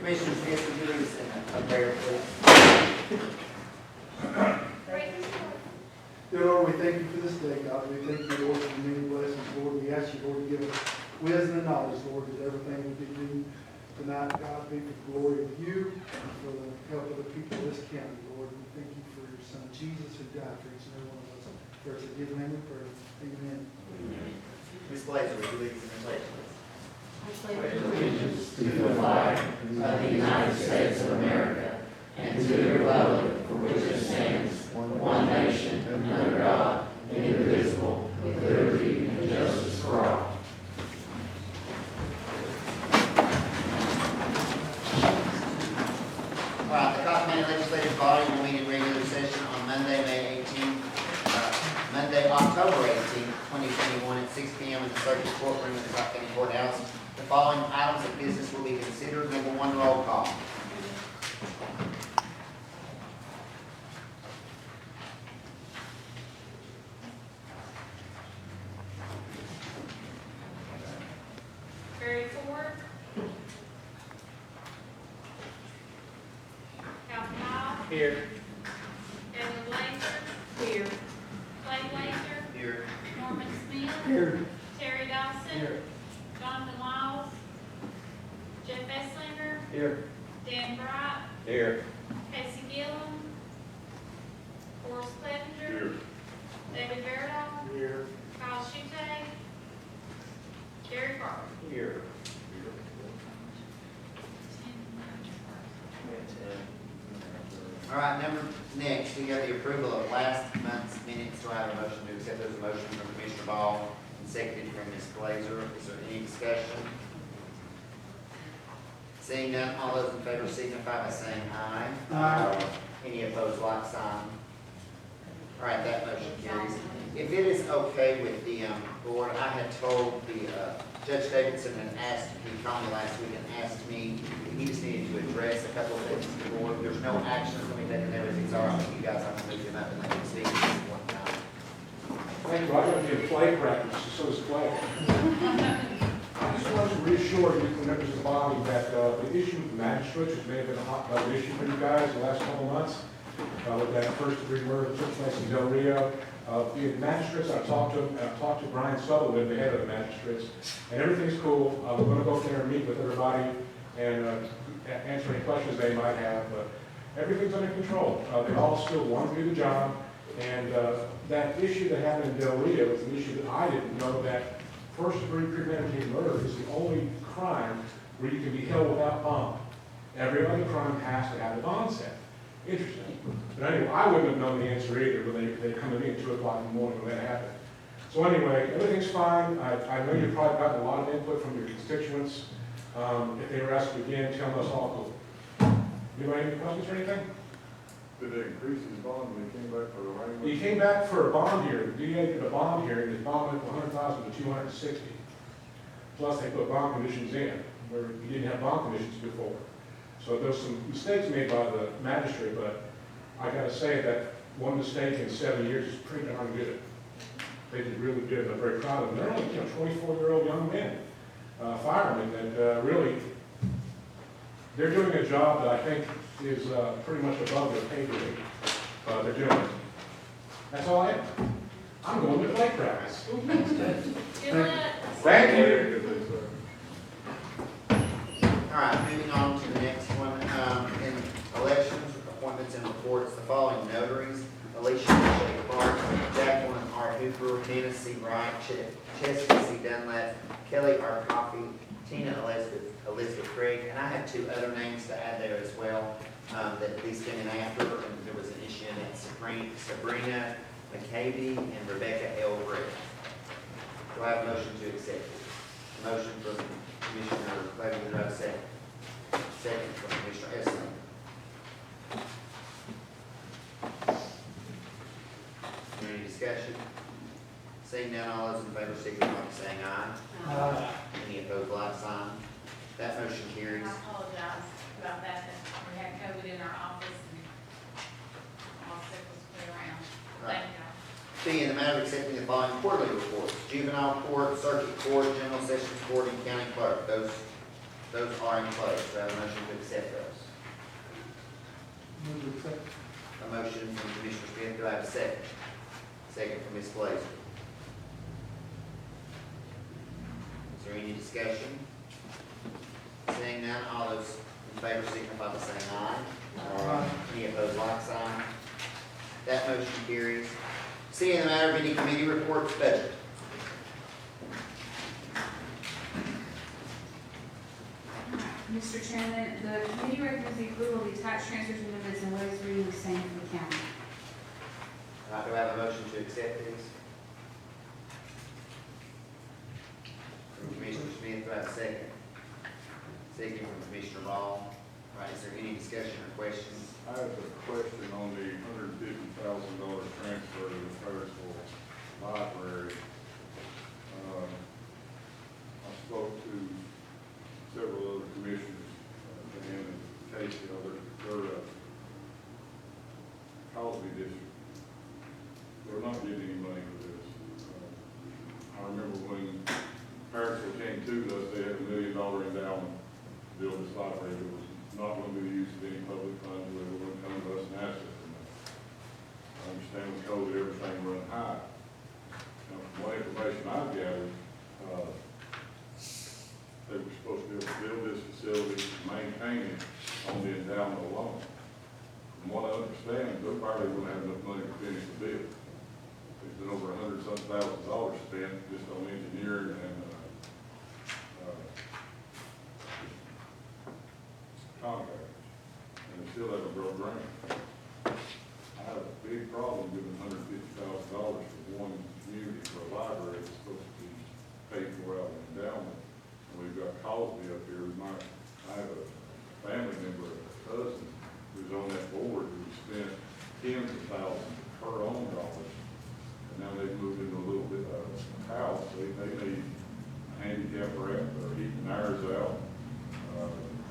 Commissioner Smith, would you lead us in a prayer, please? Dear Lord, we thank you for this day, God. We thank you, Lord, for the many blessings, Lord. We ask you, Lord, to give us wisdom and knowledge, Lord, that everything we do tonight, God, be for the glory of you and for the help of the people of this county, Lord. We thank you for your son, Jesus, who died for each and every one of us. For it's a given name we pray. Amen. Ms. Blazer, would you lead us in a pledge, please? I pledge allegiance to the flag of the United States of America and to the republic for which it stands, one nation, under God, indivisible, with liberty and justice for all. All right, the Cocke County Legislative Body will meet in regular session on Monday, October 18th, 2021 at 6 p.m. in the circuit courtroom in the Cocke County Courthouse. The following items of business will be considered. Number one, roll call. Barry Ford. Calvin Howe. Here. Edwin Blazer. Here. Clay Blazer. Here. Norman Smith. Here. Terry Dawson. Here. Jonathan Lyles. Jeff Esslinger. Here. Dan Bright. Here. Casey Gillum. Forrest Clevenger. David Verda. Here. Kyle Schutte. Gary Carter. Here. All right, next, we have the approval of last month's minutes. Do I have a motion to accept those? A motion from Commissioner Ball and seconded from Ms. Blazer. Is there any discussion? Seeing none, all those in favor signify by saying aye. Aye. Any opposed, like sign. All right, that motion carries. If it is okay with the board, I had told the Judge Davidson and asked, he called me last week and asked me, he just needed to address a couple of things to the board. There's no action going to be taken, everything's all right with you guys. I'm going to move him up and let him speak at one time. Thank you. I got to play practice, so is Clay. I just wanted to reassure you, members of the body, that the issue with magistrates, which may have been a hot button issue for you guys the last couple of months, with that first-degree murder that took place in Del Rio. The magistrates, I've talked to Brian Sutherland, the head of the magistrates, and everything's cool. We're going to go there and meet with everybody and answer any questions they might have, but everything's under control. They all still want to do the job, and that issue that happened in Del Rio is an issue that I didn't know, that first-degree premeditated murder is the only crime where you can be held without bond. Every other crime has to have a bond set. Interesting. But anyway, I wouldn't have known the answer either when they come to me at 2 o'clock in the morning when that happened. So anyway, everything's fine. I know you've probably gotten a lot of input from your constituents. If they were asked again, tell us all cool. Anybody have any questions or anything? Did they increase his bond when he came back for the rain? He came back for a bond hearing. The DA did a bond hearing. His bond went from 100,000 to 260. Plus they put bond conditions in where he didn't have bond conditions before. So there's some mistakes made by the magistrate, but I got to say that one mistake in 7 years is pretty darn good. They did really good. I'm very proud of them. They're only 24-year-old young men, firemen, that really, they're doing a job that I think is pretty much above their pay grade. They're doing it. That's all I have. I'm going to play practice. Good luck. Thank you. All right, moving on to the next one. In elections, appointments, and reports, the following notaries: Alicia Michelle Clark, Jacqueline R. Hooper, Nina C. Wright, Chesney C. Dunlap, Kelly R. Coffey, Tina Elizabeth Craig, and I have 2 other names to add there as well that these came in after, and there was an issue in that Sabrina McCavey and Rebecca L. Brick. Do I have a motion to accept? A motion from Commissioner Cleveland, do I have a second? Second from Commissioner Essling. Any discussion? Seeing none, all those in favor signify by saying aye. Aye. Any opposed, like sign. That motion carries. I apologize about that we had COVID in our office and all sick was put around. Thank you. B, in the matter of accepting the following quarterly reports: Juvenile Court, Circuit Court, General Sessions Court, and County Clerk. Those Those are in place. Do I have a motion to accept those? Move to accept. A motion from Commissioner Smith, do I have a second? Second from Ms. Blazer. Is there any discussion? Seeing none, all those in favor signify by saying aye. Aye. Any opposed, like sign. That motion carries. C, in the matter of any committee reports, budget. Mr. Chairman, the committee recommends the approval of the attached transfers and limits and ways reading the same for the county. Do I have a motion to accept these? From Commissioner Smith, do I have a second? Second from Commissioner Ball. All right, is there any discussion or questions? I have a question on the $150,000 transfer to the Harrisville Library. I spoke to several other commissioners, Dan and Casey, they're Cosby district. They're not getting any money for this. I remember when Harrisville came to us, they had $1 million endowment to build this library. It was not going to be used of any public funds, they were going to come to us and ask us for money. I understand with COVID, everything run high. Now, from what information I've gathered, they were supposed to be able to build this facility, maintain it on the endowment alone. From what I understand, so far they wouldn't have enough money to finish the build. There's been over $100-some thousand spent just on engineering and contractors, and they still haven't broke ground. I have a big problem giving $150,000 for one community for a library that's supposed to be paid for out of an endowment. And we've got Cosby up here, I have a family member, a cousin, who's on that board, who spent tens of thousands of her own dollars. And now they've moved into a little bit of a house, they need a handicap ramp, they're heating theirs out.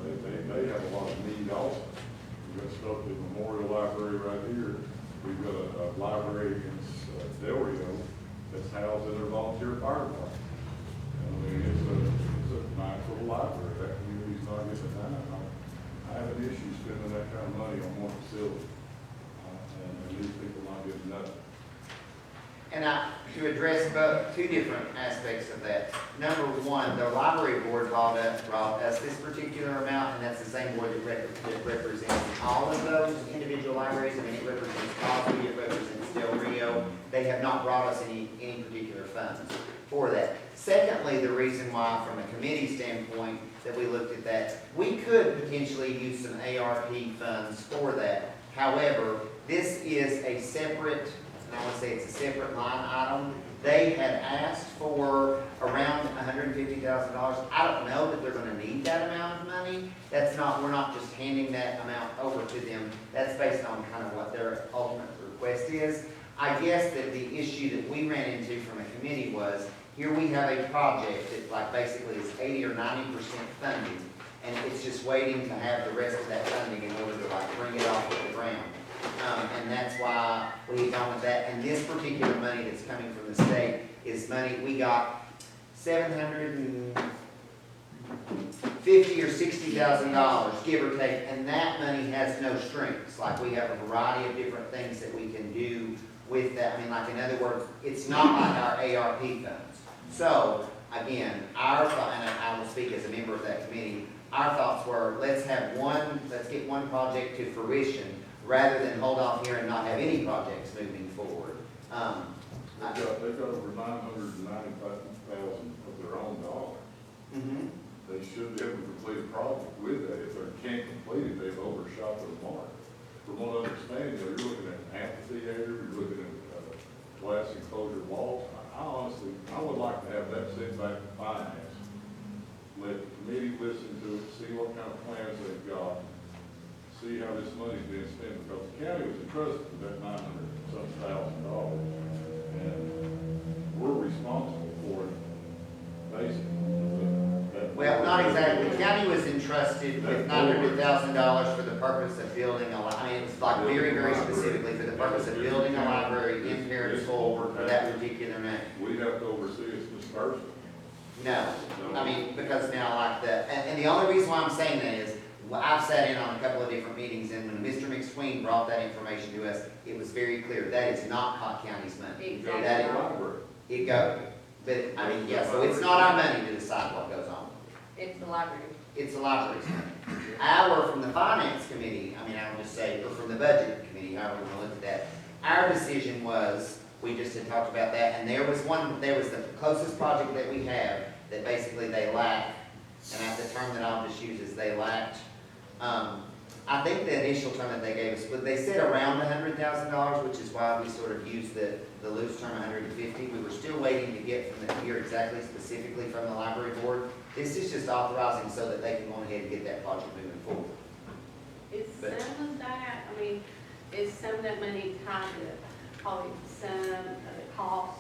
They have a lot of need also. We've got stuff at the Memorial Library right here. We've got a library in Del Rio that's housed in their volunteer fire department. I mean, it's a nice little library. That community's not getting it done. I have an issue spending that kind of money on one facility. And these people not getting nothing. And to address two different aspects of that. Number one, the library board brought us this particular amount, and that's the same board that represents all of those individual libraries. I mean, it represents Cosby, it represents Del Rio. They have not brought us any particular funds for that. Secondly, the reason why, from a committee standpoint, that we looked at that, we could potentially use some ARP funds for that. However, this is a separate, and I want to say it's a separate line item. They had asked for around $150,000. I don't know that they're going to need that amount of money. We're not just handing that amount over to them. That's based on kind of what their ultimate request is. I guess that the issue that we ran into from a committee was, here we have a project that like basically is 80 or 90% funded, and it's just waiting to have the rest of that funding in order to like bring it off of the ground. And that's why we've gone with that. And this particular money that's coming from the state is money, we got $750,000 or $60,000, give or take, and that money has no strings. Like we have a variety of different things that we can do with that. I mean, like in other words, it's not like our ARP funds. So again, our thought, and I will speak as a member of that committee, our thoughts were, let's get one project to fruition, rather than hold off here and not have any projects moving forward. They've got over $995,000 of their own dollars. Mm-hmm. They should be able to complete a project with that. If they can't complete it, they've overshot their mark. From what I understand, you're looking at an amphitheater, you're looking at glass enclosure walls. I would like to have that sent back to finance. Let the committee listen to it, see what kind of plans they've got, see how this money's being spent, because the county was entrusted with that $900,000, and we're responsible for it, basically. Well, not exactly. The county was entrusted with $900,000 for the purpose of building I mean, it's like very, very specifically for the purpose of building a library in Harrisville for that particular name. We have to oversee its disbursement. No, I mean, because now like and the only reason why I'm saying that is, well, I've sat in on a couple of different meetings, and when Mr. McSween brought that information to us, it was very clear, that is not Cocke County's money. Exactly. That is, Library. it goes, but, I mean, yeah, so it's not our money to decide what goes on. It's the library. It's the library's money. Our, from the finance committee, I mean, I would just say, or from the budget committee, however we want to look at that, our decision was, we just had talked about that, and there was the closest project that we have, that basically they lack, and the term that I'll just use is they lacked, I think the initial term that they gave us, but they said around $100,000, which is why we sort of used the loose term 150. We were still waiting to get from the here exactly specifically from the library board. This is just authorizing so that they can go ahead and get that project moving forward. Is But- some of that, I mean, is some of that money tied to probably some of the cost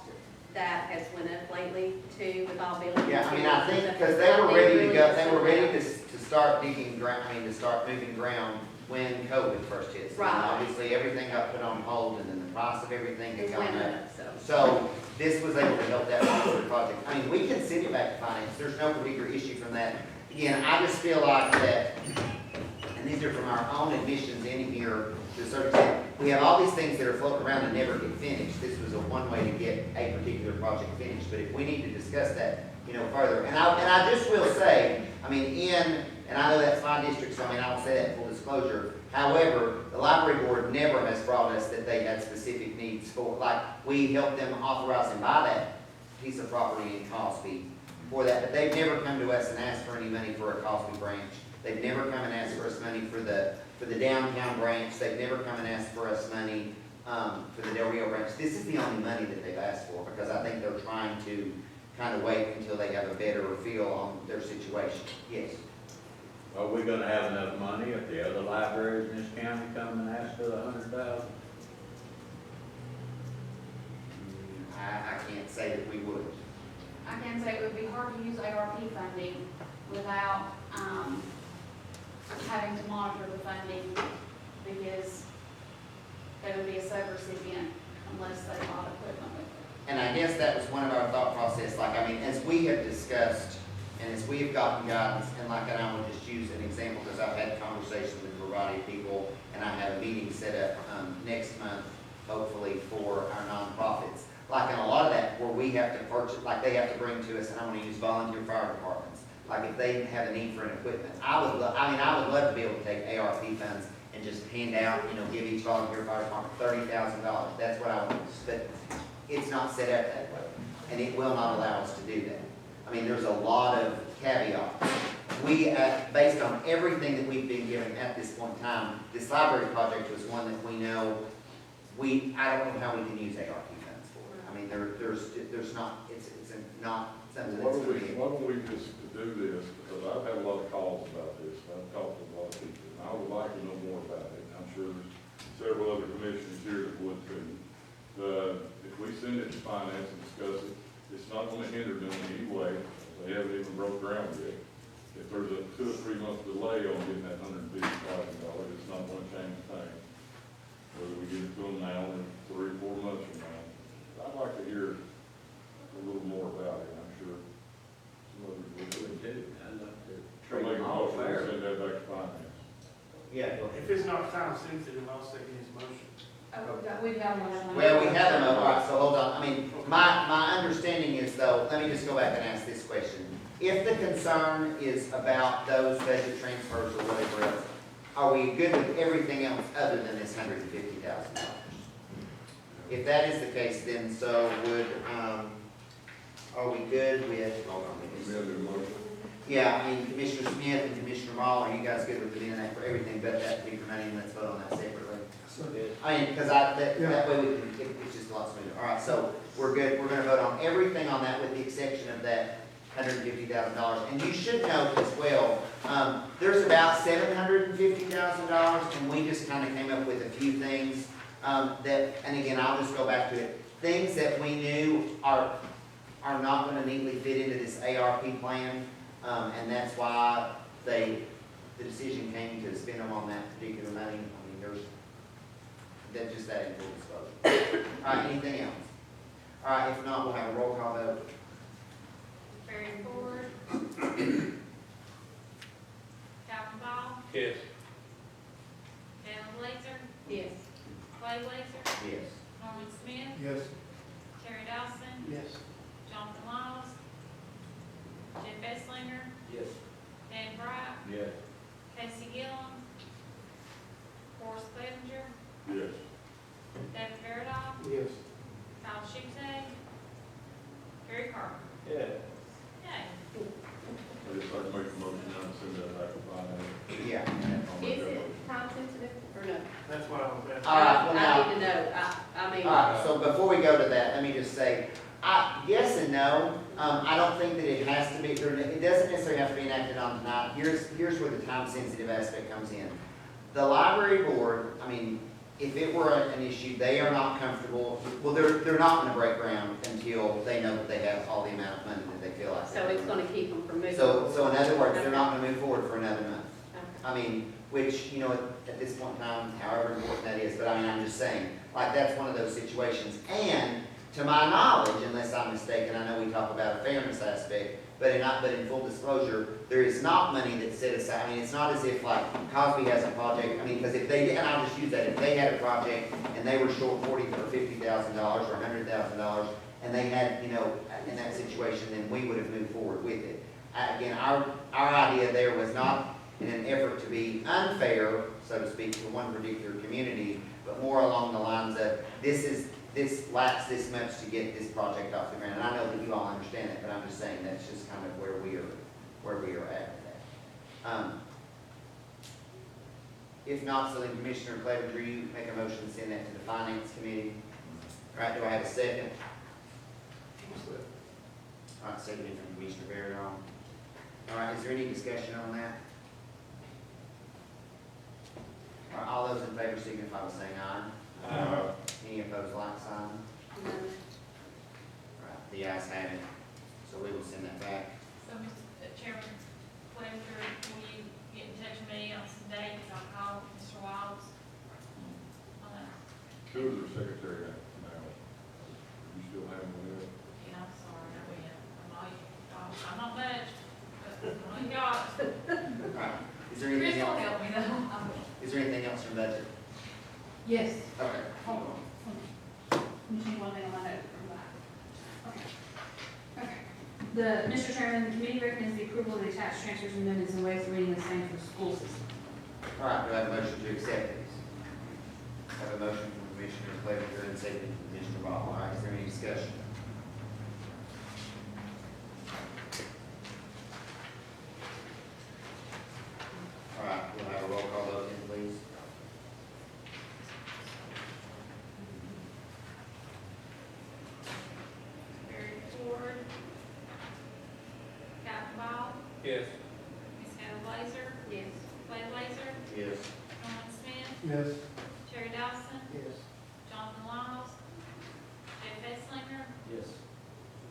that has went up lately too with all building? Yeah, I mean, I think, because they were ready to go, they were ready to start digging ground, to start moving ground when COVID first hit. So, Right. obviously, everything got put on hold, and then the price of everything had It gone went up. up, so. So, this was able to help that particular project. I mean, we can send it back to finance, there's no particular issue from that. Again, I just feel like that, and these are from our own admissions in here, to a certain extent, we have all these things that are floating around and never get finished. This was a one way to get a particular project finished, but if we need to discuss that, further, and I just will say, I mean, and I know that's my district, so I mean, I will say that in full disclosure. However, the library board never has brought us that they had specific needs for, like, we helped them authorize and buy that piece of property in Cosby for that, but they've never come to us and asked for any money for a Cosby branch. They've never come and asked for us money for the downtown branch. They've never come and asked for us money, for the Del Rio branch. This is the only money that they've asked for, because I think they're trying to kind of wait until they have a better feel on their situation. Yes. Are we gonna have enough money if the other libraries in this county come and ask for the 100,000? I can't say that we would. I can say it would be hard to use ARP funding without, having to monitor the funding, because they would be a subrecipient unless they bought equipment with it. And I guess that was one of our thought process, like, I mean, as we have discussed, and as we have gotten guidance, and like, and I will just use an example, because I've had conversations with a variety of people, and I have a meeting set up, next month, hopefully, for our nonprofits. Like, in a lot of that, where we have to purchase, like, they have to bring to us, and I want to use volunteer fire departments. Like, if they have a need for an equipment, I would love to be able to take ARP funds and just hand out, give each volunteer fire department $30,000. That's what I want, but it's not set up that way, and it will not allow us to do that. I mean, there's a lot of caveats. We, based on everything that we've been given at this point in time, this library project was one that we know, I don't know how we can use ARP funds for. I mean, there's not, it's not something Why that's don't we, free. why don't we just do this, because I've had a lot of calls about this, and I've talked to a lot of people, and I would like to know more about it. I'm sure there's several other commissioners here that would too. If we send it to finance and discuss it, it's not gonna hinder them in any way. They haven't even broke ground yet. If there's a 2 or 3 month delay on getting that $150,000, it's not gonna change a thing. Whether we give it to them now or 3 or 4 months from now. I'd like to hear a little more about it, I'm sure. Some others would too. We do. I'd like to So treat make them a all motion, fair. we send that back to finance. Yeah, go ahead. If it's not time sensitive, I'll second his motion. We've got one. Well, we have them, all right, so hold on. I mean, my understanding is though, let me just go back and ask this question. If the concern is about those budget transfers or whatever else, are we good with everything else other than this $150,000? If that is the case, then so would, are we good with, hold on, let me We see. have a motion. Yeah, I mean, Commissioner Smith and Commissioner Mall, are you guys good with doing that for everything but that particular money, and let's vote on that separately? So, I mean, because that way we can, it's just a lot smoother. All right, so we're good, we're gonna vote on everything on that with the exception of that $150,000. And you should note as well, there's about $750,000, and we just kind of came up with a few things, that, and again, I'll just go back to it, things that we knew are not gonna neatly fit into this ARP plan, and that's why the decision came to spend them on that particular money. I mean, there's, that's just that in full disclosure. All right, anything else? All right, if not, we'll have a roll call vote. Mr. Barry Ford, Calvin Ball, Yes. Daniel Blazer, Yes. Clay Blazer, Yes. Norman Smith, Yes. Terry Dawson, Yes. Jonathan Lyles, Jeff Esslinger, Yes. Dan Bright, Yes. Casey Gillum, Forrest Clevenger, Yes. David Fairdown, Yes. Kyle Schusay, Gary Carter. Yeah. Yay. I just like to make a motion now and send that back to finance. Yeah. I'll make Is that it motion. time sensitive or no? That's what I was asking. All right, well now. I need to know, I mean. All right, so before we go to that, let me just say, yes and no. I don't think that it has to be, it doesn't necessarily have to be enacted on tonight. Here's where the time-sensitive aspect comes in. The library board, I mean, if it were an issue, they are not comfortable, well, they're not gonna break ground until they know that they have all the amount of money that they feel like. So it's gonna keep them from moving. So in other words, they're not gonna move forward for another month. Okay. I mean, which, you know, at this point in time, however important that is, but I mean, I'm just saying, like, that's one of those situations. And to my knowledge, unless I'm mistaken, I know we talk about a fairness aspect, but in full disclosure, there is not money that's set aside. I mean, it's not as if like Cosby has a project, I mean, because if they, and I'll just use that, if they had a project and they were short $40,000 or $50,000 or $100,000, and they had, you know, in that situation, then we would have moved forward with it. Again, our idea there was not in an effort to be unfair, so to speak, to one particular community, but more along the lines of, this lacks this much to get this project off the ground. And I know that you all understand that, but I'm just saying that's just kind of where we are at with that. If not, so then Commissioner Clevenger, you make a motion to send that to the Finance Committee. All right, do I have a second? All right, second from Commissioner Barrett. All right, is there any discussion on that? All right, all those in favor signify by saying aye. Any opposed, like sign? No. All right, the ayes have it, so we will send that back. So, Mr. Chairman, Clevenger, will you get in touch with me on some dates? I'll call Mr. Wilds. Who is our secretary now? You still have him with? Yeah, I'm sorry, I will. I'm not much, but I only got. All right, is there Chris anything will else? help me though. Is there anything else from budget? Yes. Okay. Hold on. Let me change one thing on my note from that. Okay. Mr. Chairman, the committee recommends the approval of the attached transfers, amendments, and waivers reading the same for the school system. All right, do I have a motion to accept these? I have a motion from Commissioner Clevenger and second from Commissioner Ball. All right, is there any discussion? All right, we'll have a roll call vote in, please. Barry Ford, Captain Ball, Yes. Ms. Hannah Blazer, Yes. Clay Blazer, Yes. Norman Smith, Yes. Terry Dawson, Yes. Jonathan Lyles, Jeff Esslinger, Yes.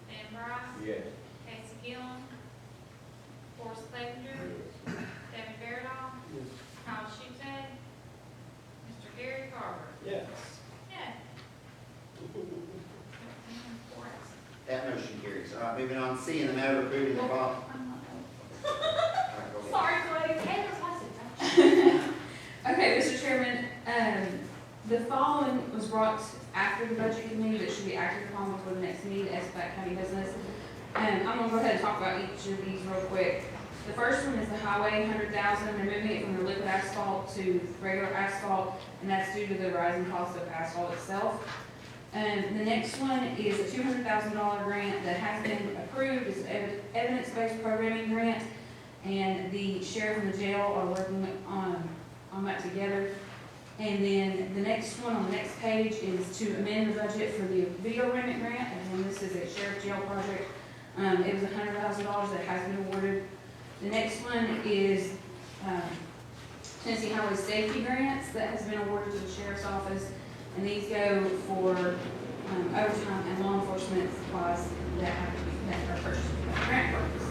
Dan Bright, Yes. Casey Gillum, Forrest Clevenger, Yes. David Fairdown, Yes. Kyle Schusay, Mr. Gary Carter. Yes. Yeah. That motion carries. All right, moving on. C, in the matter of approving the fall. All right, go ahead. Sorry, Clay, Taylor's license. Okay, Mr. Chairman, the following was brought after the budget committee, but should be acted upon before the next meeting as Platte County business. I'm gonna go ahead and talk about each of these real quick. The first one is the highway, 100,000, they're moving it from the liquid asphalt to regular asphalt, and that's due to the rising cost of asphalt itself. The next one is a $200,000 grant that has been approved, it's an evidence-based programming grant, and the sheriff and the jail are working on that together. And then the next one on the next page is to amend the budget for the video remnant grant, and this is a sheriff jail project. It was $100,000 that has been awarded. The next one is Tennessee Highway Safety Grants that has been awarded to the sheriff's office, and these go for overtime and law enforcement supplies that are purchased for that grant purpose.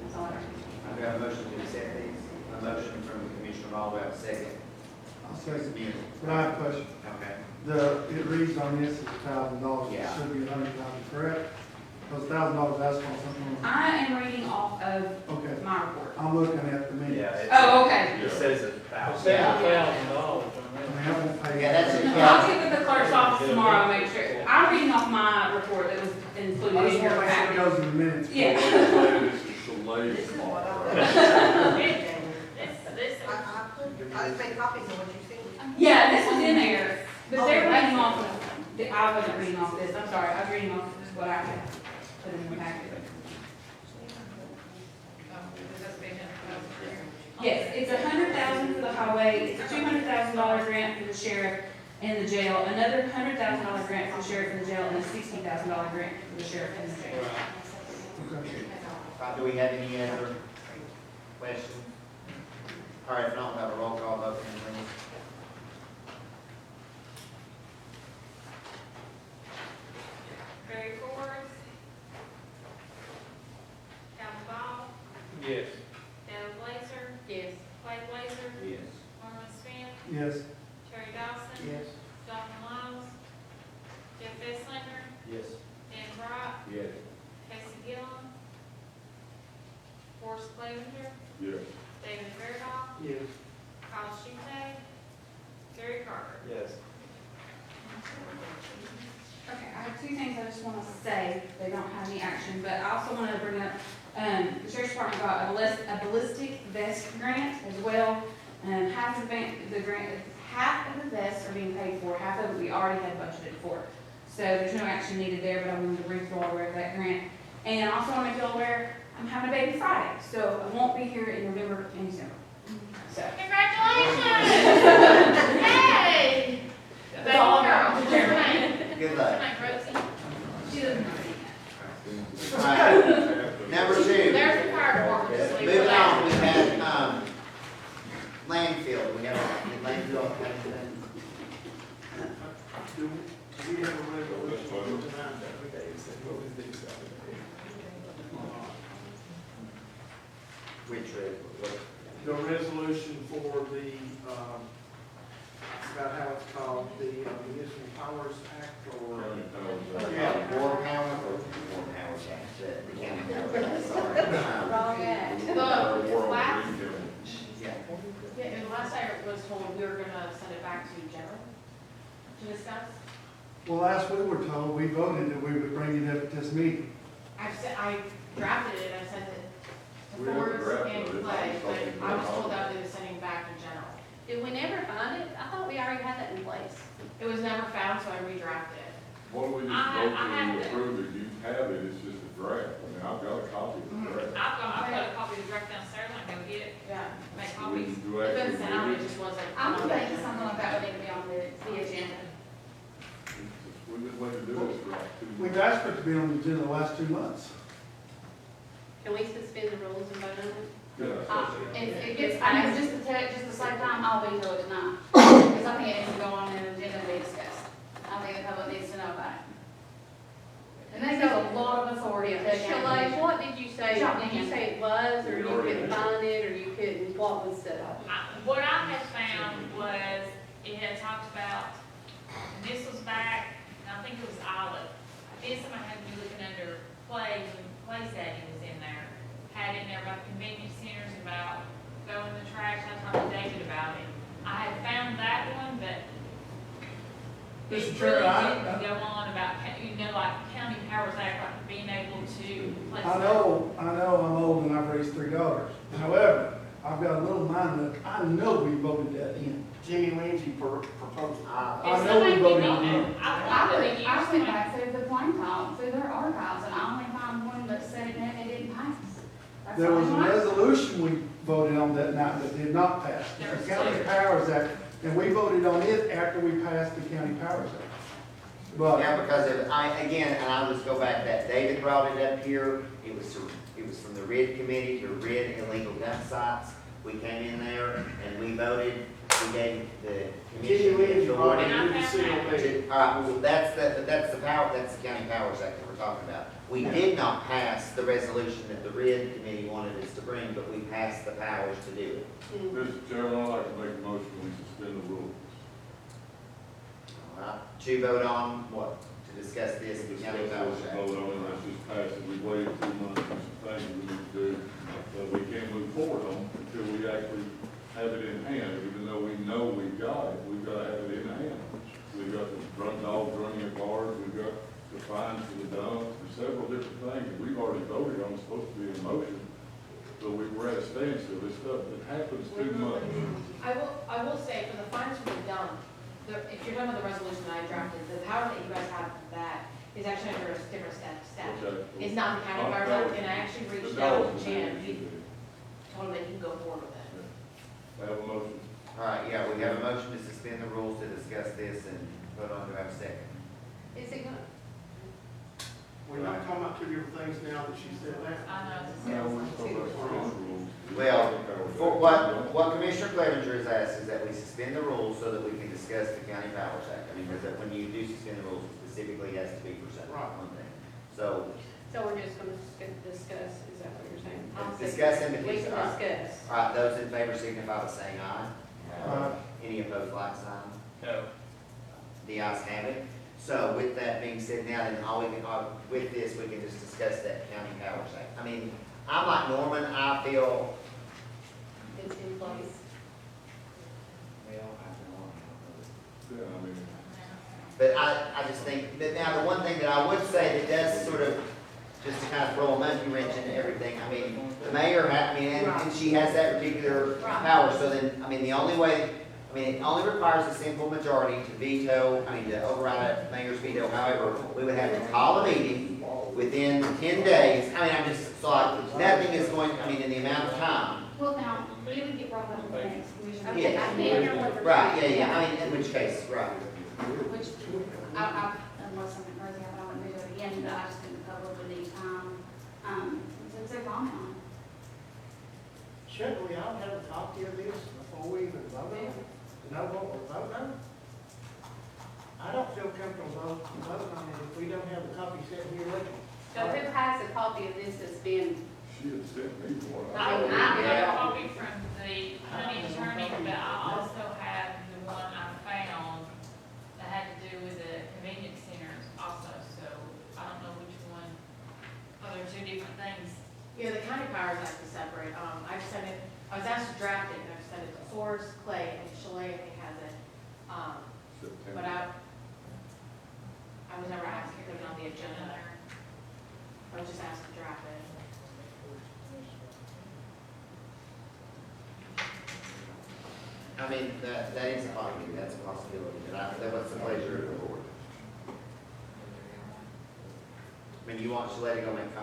That's all I have. I do have a motion to accept these. A motion from Commissioner Ball, do I have a second? I'll second. Smith. But I have a question. Okay. It reads on this as $1,000. Yeah. It should be $100,000, correct? Because $1,000 asphalt, something. I am reading off of Okay, my report. I'm looking at the minutes. Oh, okay. Yeah. It says It $1,000. says $1,000. I mean, I won't pay. Yeah, that's it. I'll get with the clerk's office tomorrow, make sure. I'm reading off my report that was I included just in want your to make sure it packet. goes in the minutes. Yeah. This is Chalet tomorrow. I just made copies of what you sent. Yeah, this was in there, but they're reading off of, I wasn't reading off this, I'm sorry, I was reading off what I had put in the packet. Yes, it's $100,000 for the highway, it's a $200,000 grant for the sheriff and the jail, another $100,000 grant for the sheriff and the jail, and a $60,000 grant for the sheriff and the jail. Okay. Do we have any other questions? All right, if not, we'll have a roll call vote, please. Barry Ford, Calvin Ball, Yes. Dale Glazer, Yes. Clay Blazer, Yes. Norman Smith, Yes. Terry Dawson. Yes. Jonathan Lyles, Jeff Esslinger, Yes. Dan Brock, Yes. Casey Gillum, Forrest Clevenger, Yes. David Fairdoll, Yes. Kyle Schulte, Gary Carter. Yes. Okay, I have two things I just want to say, they don't have any action, but I also want to bring up, the sheriff's department got a ballistic vest grant as well. Half of the grant, half of the vests are being paid for, half of it we already had budgeted for. So there's no action needed there, but I wanted to bring you all aware of that grant. And I also want to make you all aware, I'm having a baby Friday, so I won't be here in November and December. So. Congratulations! Yay! That's all I got. What's your name? Good luck. What's your name, Rosie? She doesn't know it yet. All right, number two. There's the fire department this week. Moving on, we had, landfill, we have a landfill, anything? Do we have a resolution tonight? Which, what? The resolution for the, I forgot how it's called, the Municipal Powers Act or. County Powers Act. Yeah. War power or war power tax, the county power tax, sorry. Wrong act. The War on last, Green County. Yeah. Yeah, and last I was told we were gonna send it back to general to discuss. Well, last we were told, we voted that we would bring it up at this meeting. I drafted it, I sent it We to have a Forrest draft and of it. Clay, but I was told that we were sending back to general. Did we never find it? I thought we already had that in place. It was never found, so I redrafted it. Why don't we just I vote have to it. approve it, you have it, it's just a draft, I mean, I've got a copy of the draft. I've got a copy of the draft downstairs, I can go get it, Yeah. make So we copies. can do It actually doesn't sound, read it just wasn't. I'm thinking something like that would need to be on the agenda. We've been waiting to do this for like 2 We've weeks. asked for it to be on the agenda the last 2 months. Can we suspend the rules and vote on it? Yeah. If it gets, I know, just to tell, just to save time, I'll be till tonight. Because I think it needs to go on the agenda and be discussed. I think the public needs to know about it. And they got a lot of authority to take Shalay, action. what did you say? Did you say it was, or you couldn't find it, or you couldn't, what was the? What I had found was, it had talked about, and this was back, and I think it was Olive. This one I had to be looking under Clay, when Clay said he was in there. Had in there about convenience centers, about throwing the trash, I talked to David about it. I had found that one, but Mr. it Chair, really didn't go on about, like County Powers Act, like being able to place. I know I'm old and I've raised 3 daughters. However, I've got a little mind that I know we voted that in. Jimmy Lindsay proposal. I know we voted it in. I went back through the plain talk, through their archives, and I only found one that said it and it didn't pass. That's There all was a I found. resolution we voted on that night that did not pass. The County Powers Act, and we voted on it after we passed the County Powers Act. But Yeah, because it, again, and I'll just go back, that David brought it up here, it was from the RID committee to RID illegal dump sites. We came in there and we voted, we gave the Jimmy commission Lindsay the brought authority. it in the CLB. All right, well, that's the power, that's the County Powers Act that we're talking about. We did not pass the resolution that the RID committee wanted us to bring, but we passed the powers to do it. Mr. Chairman, I'd like to make a motion, we suspend the rules. All right, to vote on what? to discuss this in the county Discuss powers this, act. vote on it, let's just pass it, we waited 2 months for some things we need to do, but we can't move forward on until we actually have it in hand, even though we know we've got it, we've got to have it in hand. We've got the drunk dogs running at bars, we've got the fines for the dump, there's several different things that we've already voted on, supposed to be in motion, but we're at a standstill, this stuff, it happens too much. I will say, for the fines for the dump, if you're talking about the resolution I drafted, the power that you guys have for that is actually under a different statute. Okay. It's not the county power act, and I actually reached out to Jim, he told him that he can go forward with it. I have a motion. All right, yeah, we have a motion to suspend the rules to discuss this and vote on, do I have a second? Is it gonna, We're not talking about two different things now that she said that. I know, it's Now, we're talking about the rules. Well, for what Commissioner Clevenger has asked is that we suspend the rules so that we can discuss the County Powers Act. I mean, because when you do suspend the rules, it specifically has to be for something, Right. one thing. So, so we're just gonna discuss, is that what you're saying? discuss and We can discuss. all right, those in favor signify by saying aye. Any opposed, like sign? No. The ayes have it. So with that being said, now then, with this, we can just discuss that County Powers Act. I mean, I'm like Norman, I feel, It's in place. well, Yeah, I mean, but I just think, that now the one thing that I would say that does sort of, just to kind of throw a monkey wrench into everything, I mean, the mayor, and she has that particular power, so then, I mean, the only way, I mean, it only requires a simple majority to veto, to override a mayor's veto. However, we would have to call a meeting within 10 days. I mean, I'm just, so nothing is going, in the amount of time. Well, now, it would get brought up in the next commission. Okay, I think- Right, yeah, in which case, right. Which, unless something crazy happened, I wouldn't do it again, but I just think the public would need time, since they're gone now. Shouldn't we all have a copy of this before we even vote on it? To know what we're voting on? I don't feel comfortable voting on it if we don't have a copy sitting here looking. So who has a copy of this that's been, she had sent me one. I Yeah. have a copy from the county attorney, but I also have the one I found that had to do with the convenience centers also, so I don't know which one. Oh, they're two different things. Yeah, the county powers act is separate, I just sent it, I was asked to draft it, and I just sent it to Source, Clay, and Chalet, I think has it. But I was never asked to put it on the agenda there. I was just asked to draft it. I mean, that is a possibility, that's a possibility, that was the pleasure of the board. You want Shaletta to go make a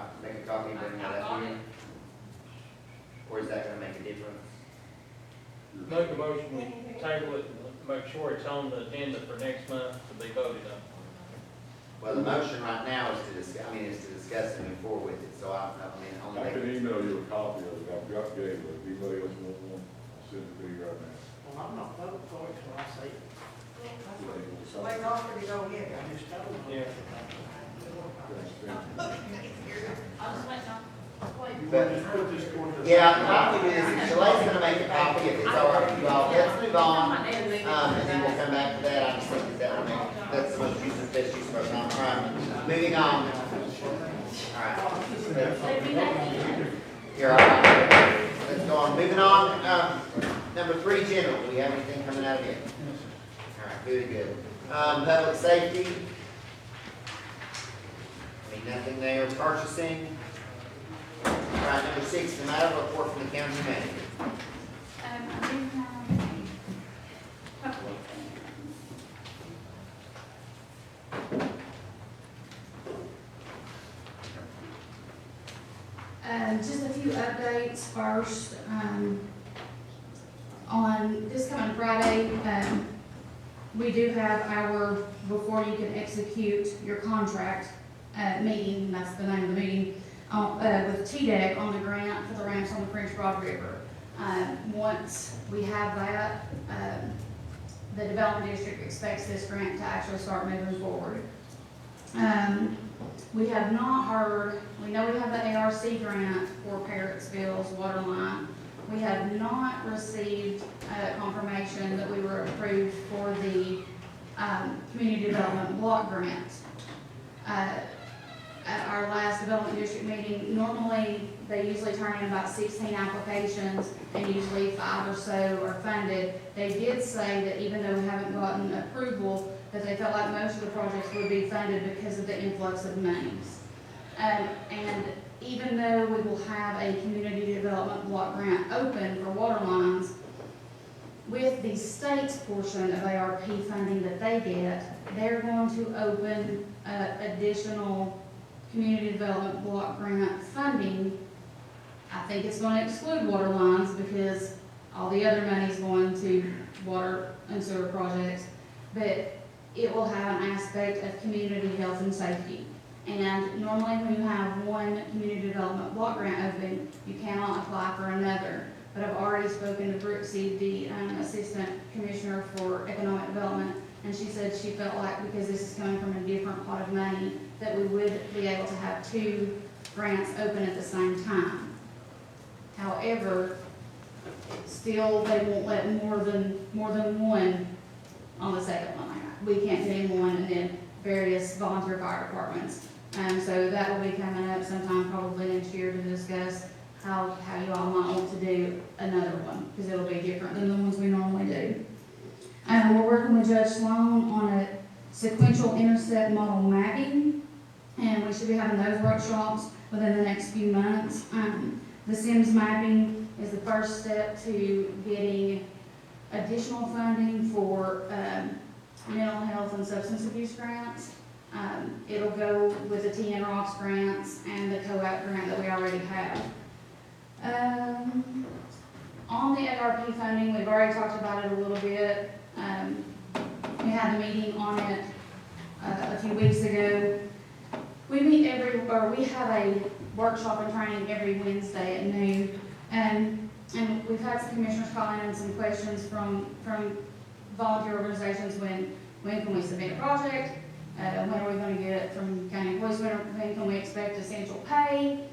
copy and bring that I've up got here? it. Or is that gonna make a difference? Make a motion, we table it, and make sure it's on the agenda for next month to be voted on. Well, the motion right now is to discuss and move forward with it, so only I thing. can email you a copy of it, I've got Gabe, but if anybody else wants one, I'll send it to you right now. Well, I'm not voting for it till I say it. So they offered to go ahead. I just told them. Yeah. I'll just wait on. But, Just put this going to. yeah, I'm gonna do this, if Shaletta's gonna make a copy, if it's all right with you all, let's move on. And then we'll come back to that, I just think that would make, that's the most use of, best use of our time. All right, moving on. All right. You're all right. Let's go on, moving on, number 3, general, do we have anything coming out of it? All right, good. Public safety. Nothing there, purchasing. All right, number 6, the matter of report from the county manager. I do have a couple of things. Just a few updates first. On this coming Friday, we do have our, before you can execute your contract, meeting, that's the name of the meeting, with TDEC on the grant for the ramps on the French Broad River. Once we have that, the development district expects this grant to actually start moving forward. We have not heard, we know we have the ARC grant for Parrotsville's water line. We have not received confirmation that we were approved for the community development block grant. last development district meeting, normally, they usually turn in about 16 applications, and usually 5 or so are funded. They did say that even though we haven't gotten approval, that they felt like most of the projects would be funded because of the influx of monies. And even though we will have a community development block grant open for water lines, with the state's portion of ARP funding that they get, they're going to open additional community development block grant funding. I think it's going to exclude water lines because all the other money is going to water and sewer projects, but it will have an aspect of community health and safety. And normally when you have one community development block grant open, you cannot apply for another. But I've already spoken to Brooksy, the Assistant Commissioner for Economic Development, and she said she felt like because this is coming from a different pot of money, that we would be able to have 2 grants open at the same time. However, still they won't let more than one on the second one. We can't get in one and then various volunteer fire departments. So that will be coming up sometime probably next year to discuss how you all might want to do another one, because it'll be different than the ones we normally do. We're working with Judge Sloan on a sequential intercept model mapping, and we should be having those workshops within the next few months. The SIMS mapping is the first step to getting additional funding for mental health and substance abuse grants. It'll go with the TN Rocks grants and the COAP grant that we already have. On the ARP funding, we've already talked about it a little bit. We had a meeting on it a few weeks ago. We meet we have a workshop and training every Wednesday at noon. And we've had some commissioners call in and some questions from volunteer organizations. When can we submit a project? When are we going to get it from county employees? When can we expect essential pay?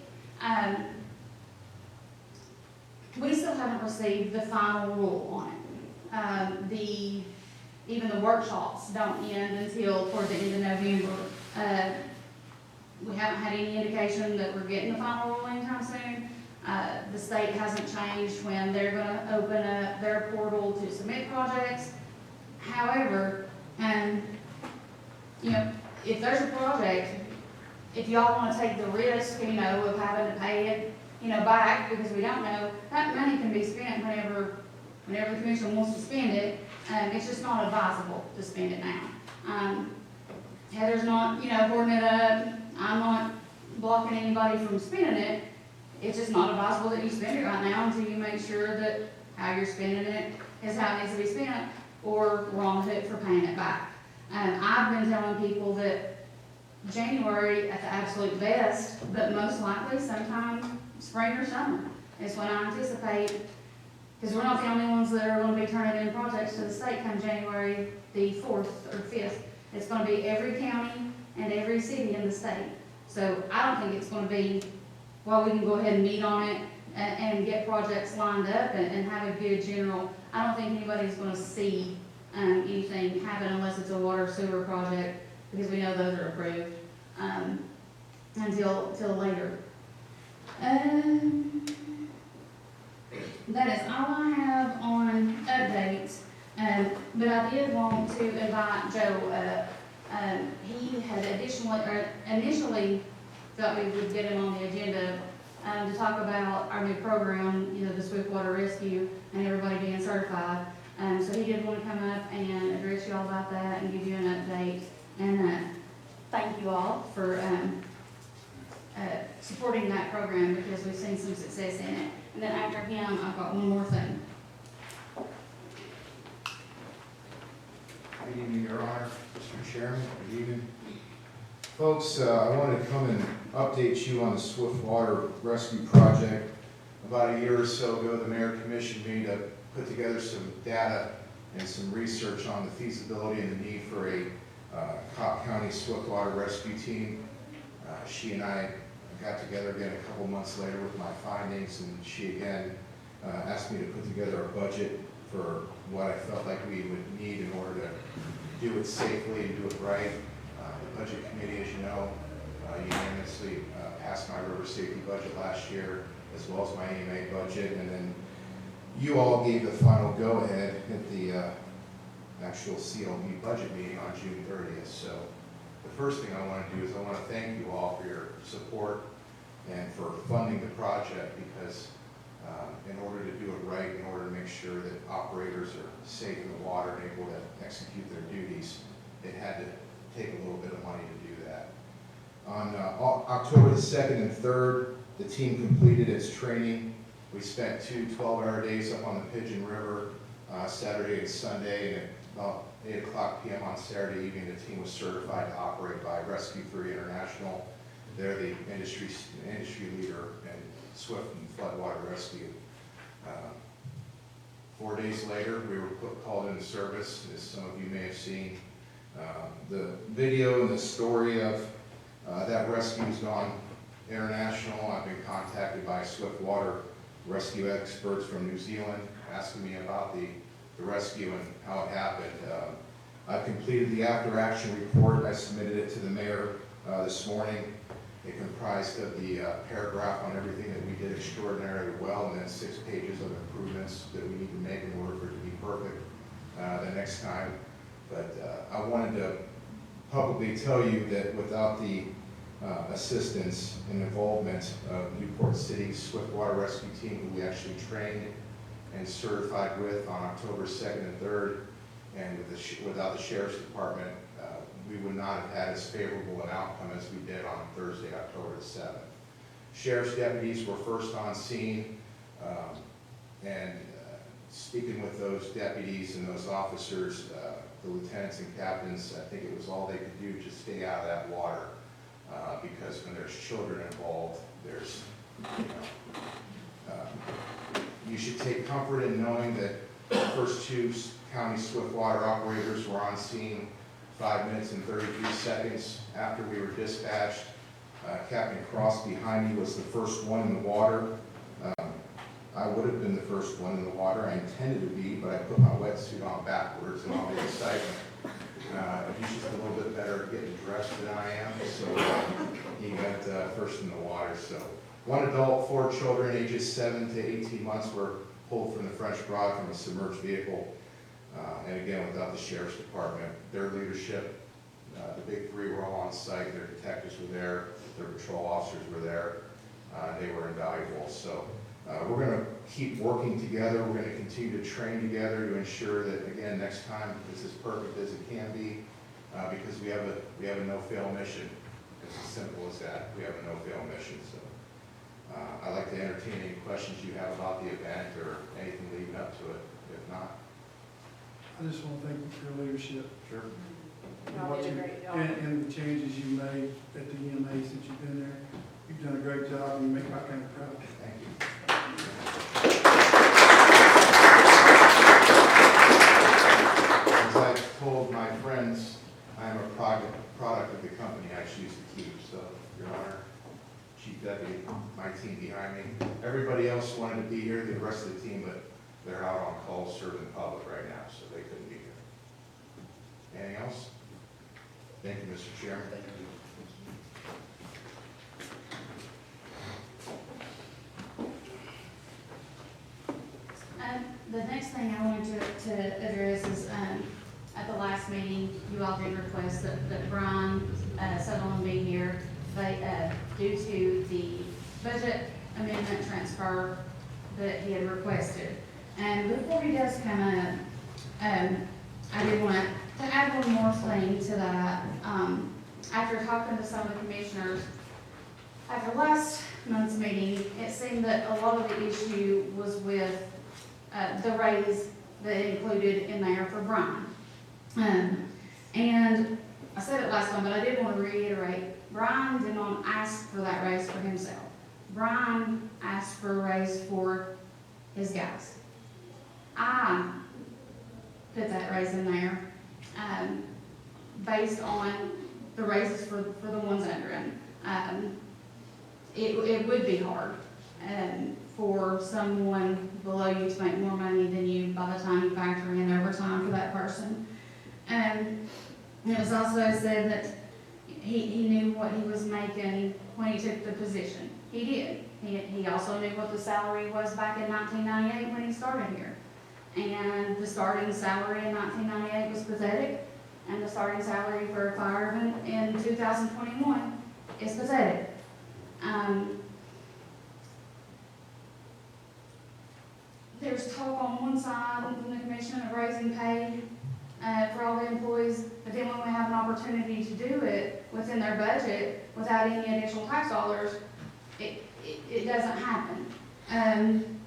We still haven't received the final rule on it. Even the workshops don't end until toward the end of November. We haven't had any indication that we're getting the final rule anytime soon. The state hasn't changed when they're going to open up their portal to submit projects. However, if there's a project, if y'all want to take the risk, of having to pay it, back, because we don't know, that money can be spent whenever the commission wants to spend it. It's just not advisable to spend it now. Heather's not, hoarding it up. I'm not blocking anybody from spending it. It's just not advisable that you spend it right now until you make sure that how you're spending it is how it needs to be spent, or we're on the hook for paying it back. I've been telling people that January at the absolute best, but most likely sometime spring or summer is when I anticipate, because we're not the only ones that are going to be turning in projects to the state come January the 4th or 5th. It's going to be every county and every city in the state. So I don't think it's going to be, well, we can go ahead and meet on it and get projects lined up and have a good general. I don't think anybody's going to see anything happen unless it's a water sewer project, because we know those are approved until later. That is all I have on updates, but I did want to invite Joe up. He had initially thought we would get him on the agenda to talk about our new program, the Swiftwater Rescue and everybody being certified. So he did want to come up and address you all about that and give you an update. And thank you all for supporting that program, because we've seen some success in it. And then after him, I've got one more thing. Good evening, Your Honor, Mr. Chairman, good evening. Folks, I wanted to come and update you on the Swiftwater Rescue Project. About a year or so ago, the Mayor commissioned me to put together some data and some research on the feasibility and the need for a Cocke County Swiftwater Rescue Team. She and I got together again a couple months later with my findings, and she again asked me to put together a budget for what I felt like we would need in order to do it safely and do it right. The Budget Committee, as you know, unanimous obviously passed my river safety budget last year, as well as my EMA budget, and then you all gave the final go-ahead at the actual CLB budget meeting on June 30th. So the first thing I want to do is I want to thank you all for your support and for funding the project, because in order to do it right, in order to make sure that operators are safe in the water and able to execute their duties, it had to take a little bit of money to do that. On October the 2nd and 3rd, the team completed its training. We spent 2 12-hour days up on the Pigeon River, Saturday and Sunday, and at about 8 o'clock p.m. on Saturday evening, the team was certified to operate by Rescue 3 International. They're the industry leader in swift and floodwater rescue. 4 days later, we were called into service, as some of you may have seen. The video and the story of that rescue has gone international. I've been contacted by swiftwater rescue experts from New Zealand asking me about the rescue and how it happened. I've completed the after-action report. I submitted it to the mayor this morning. It comprised of the paragraph on everything that we did extraordinarily well, and then 6 pages of improvements that we need to make in order for it to be perfect the next time. But I wanted to publicly tell you that without the assistance and involvement of Newport City's Swiftwater Rescue Team, who we actually trained and certified with on October 2nd and 3rd, and without the Sheriff's Department, we would not have had as favorable an outcome as we did on Thursday, October 7th. Sheriff's deputies were first on scene, and speaking with those deputies and those officers, the lieutenants and captains, I think it was all they could do to stay out of that water, because when there's children involved, there's, you should take comfort in knowing that the first 2 county swiftwater operators were on scene 5 minutes and 33 seconds after we were dispatched. Captain Cross behind me was the first one in the water. I would have been the first one in the water. I intended to be, but I put my wetsuit on backwards in all the excitement. He's just a little bit better at getting dressed than I am, so he got first in the water. So 1 adult, 4 children, ages 7 to 18 months, were pulled from the French Broad from a submerged vehicle. And again, without the Sheriff's Department, their leadership, the big 3 were all on site. Their detectives were there, their patrol officers were there. They were invaluable. So we're going to keep working together. We're going to continue to train together to ensure that, again, next time it's as perfect as it can be, because we have a no-fail mission. It's as simple as that. We have a no-fail mission. So I'd like to entertain any questions you have about the event or anything leading up to it. If not, I just want to thank you for your leadership. sure. Y'all did a great job. And the changes you made at the EMA since you've been there. You've done a great job, and you make my county proud. Thank you. As I told my friends, I am a product of the company I choose to keep. So, Your Honor, Chief Deputy, my team behind me, everybody else wanted to be here, the rest of the team, but they're out on call serving the public right now, so they couldn't be here. Anything else? Thank you, Mr. Chairman. Thank you. The next thing I wanted to address is, at the last meeting, you all did request that Brian Sutherland be here. They, due to the budget amendment transfer that he had requested. And before he does come up, I did want to add one more thing to that. After talking to some of the commissioners, after last month's meeting, it seemed that a lot of the issue was with the raise that included in there for Brian. And I said it last time, but I did want to reiterate, Brian did not ask for that raise for himself. Brian asked for a raise for his guys. I put that raise in there based on the raises for the ones under him. It would be hard for someone below you to make more money than you by the time you factor in overtime for that person. And it was also said that he knew what he was making when he took the position. He did. He also knew what the salary was back in 1998 when he started here. And the starting salary in 1998 was pathetic, and the starting salary for a fireman in 2021 is pathetic. There's talk on one side from the commission of raising pay for all the employees, but then when we have an opportunity to do it within their budget without any additional tax dollars, it doesn't happen. And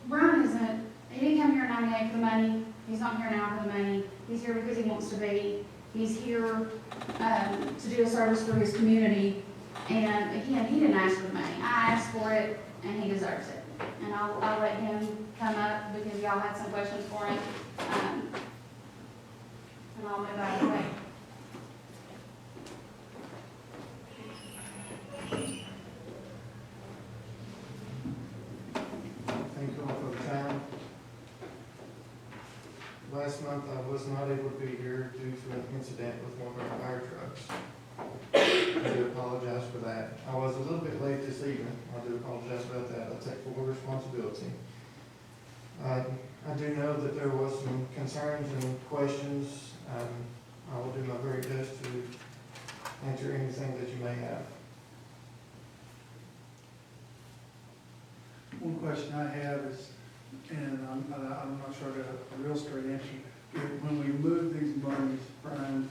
Brian isn't, he didn't come here in 98 for the money, he's not here now for the money, he's here because he wants to be. He's here to do a service for his community, and again, he didn't ask for the money. I asked for it, and he deserves it. And I'll let him come up because y'all had some questions for him, and I'll move out of the way. Thank you all for the time. Last month, I was not able to be here due to an incident with one of our fire trucks. I do apologize for that. I was a little bit late this evening. I do apologize about that. I take full responsibility. I do know that there was some concerns and questions. I will do my very best to answer anything that you may have. One question I have is, and I'm not sure I got a real straight answer. When we move these monies, Brian,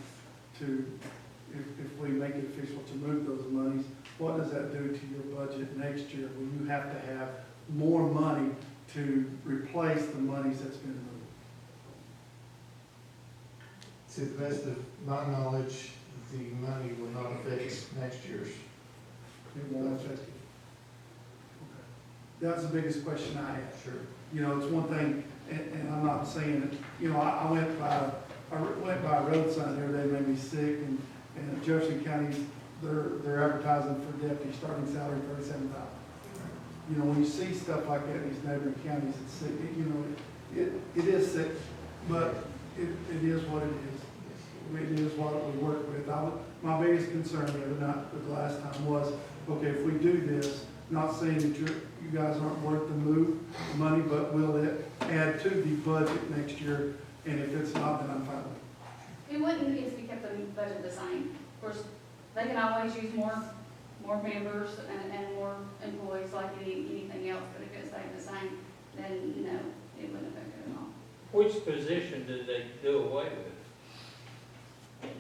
if we make it official to move those monies, what does that do to your budget next year when you have to have more money to replace the monies that's been moved? To the best of my knowledge, the money will not affect next year's. It won't affect it. That's the biggest question I have. Sure. You know, it's one thing, and I'm not saying it, you know, I went by a road sign the other day, made me sick, and Jefferson County, they're advertising for deputy starting salary $37,000. You know, when you see stuff like that in these neighboring counties, it's sick. You know, it is sick, but it is what it is. It is what we work with. My biggest concern the last time was, okay, if we do this, not saying that you guys aren't worth the move, money, but will it add to the budget next year? And if it's not, then I'm fine with it. It wouldn't if we kept the budget the same. Of course, they can always use more members and more employees like anything else, but if it stayed the same, then, you know, it wouldn't affect it at all. Which position did they do away with?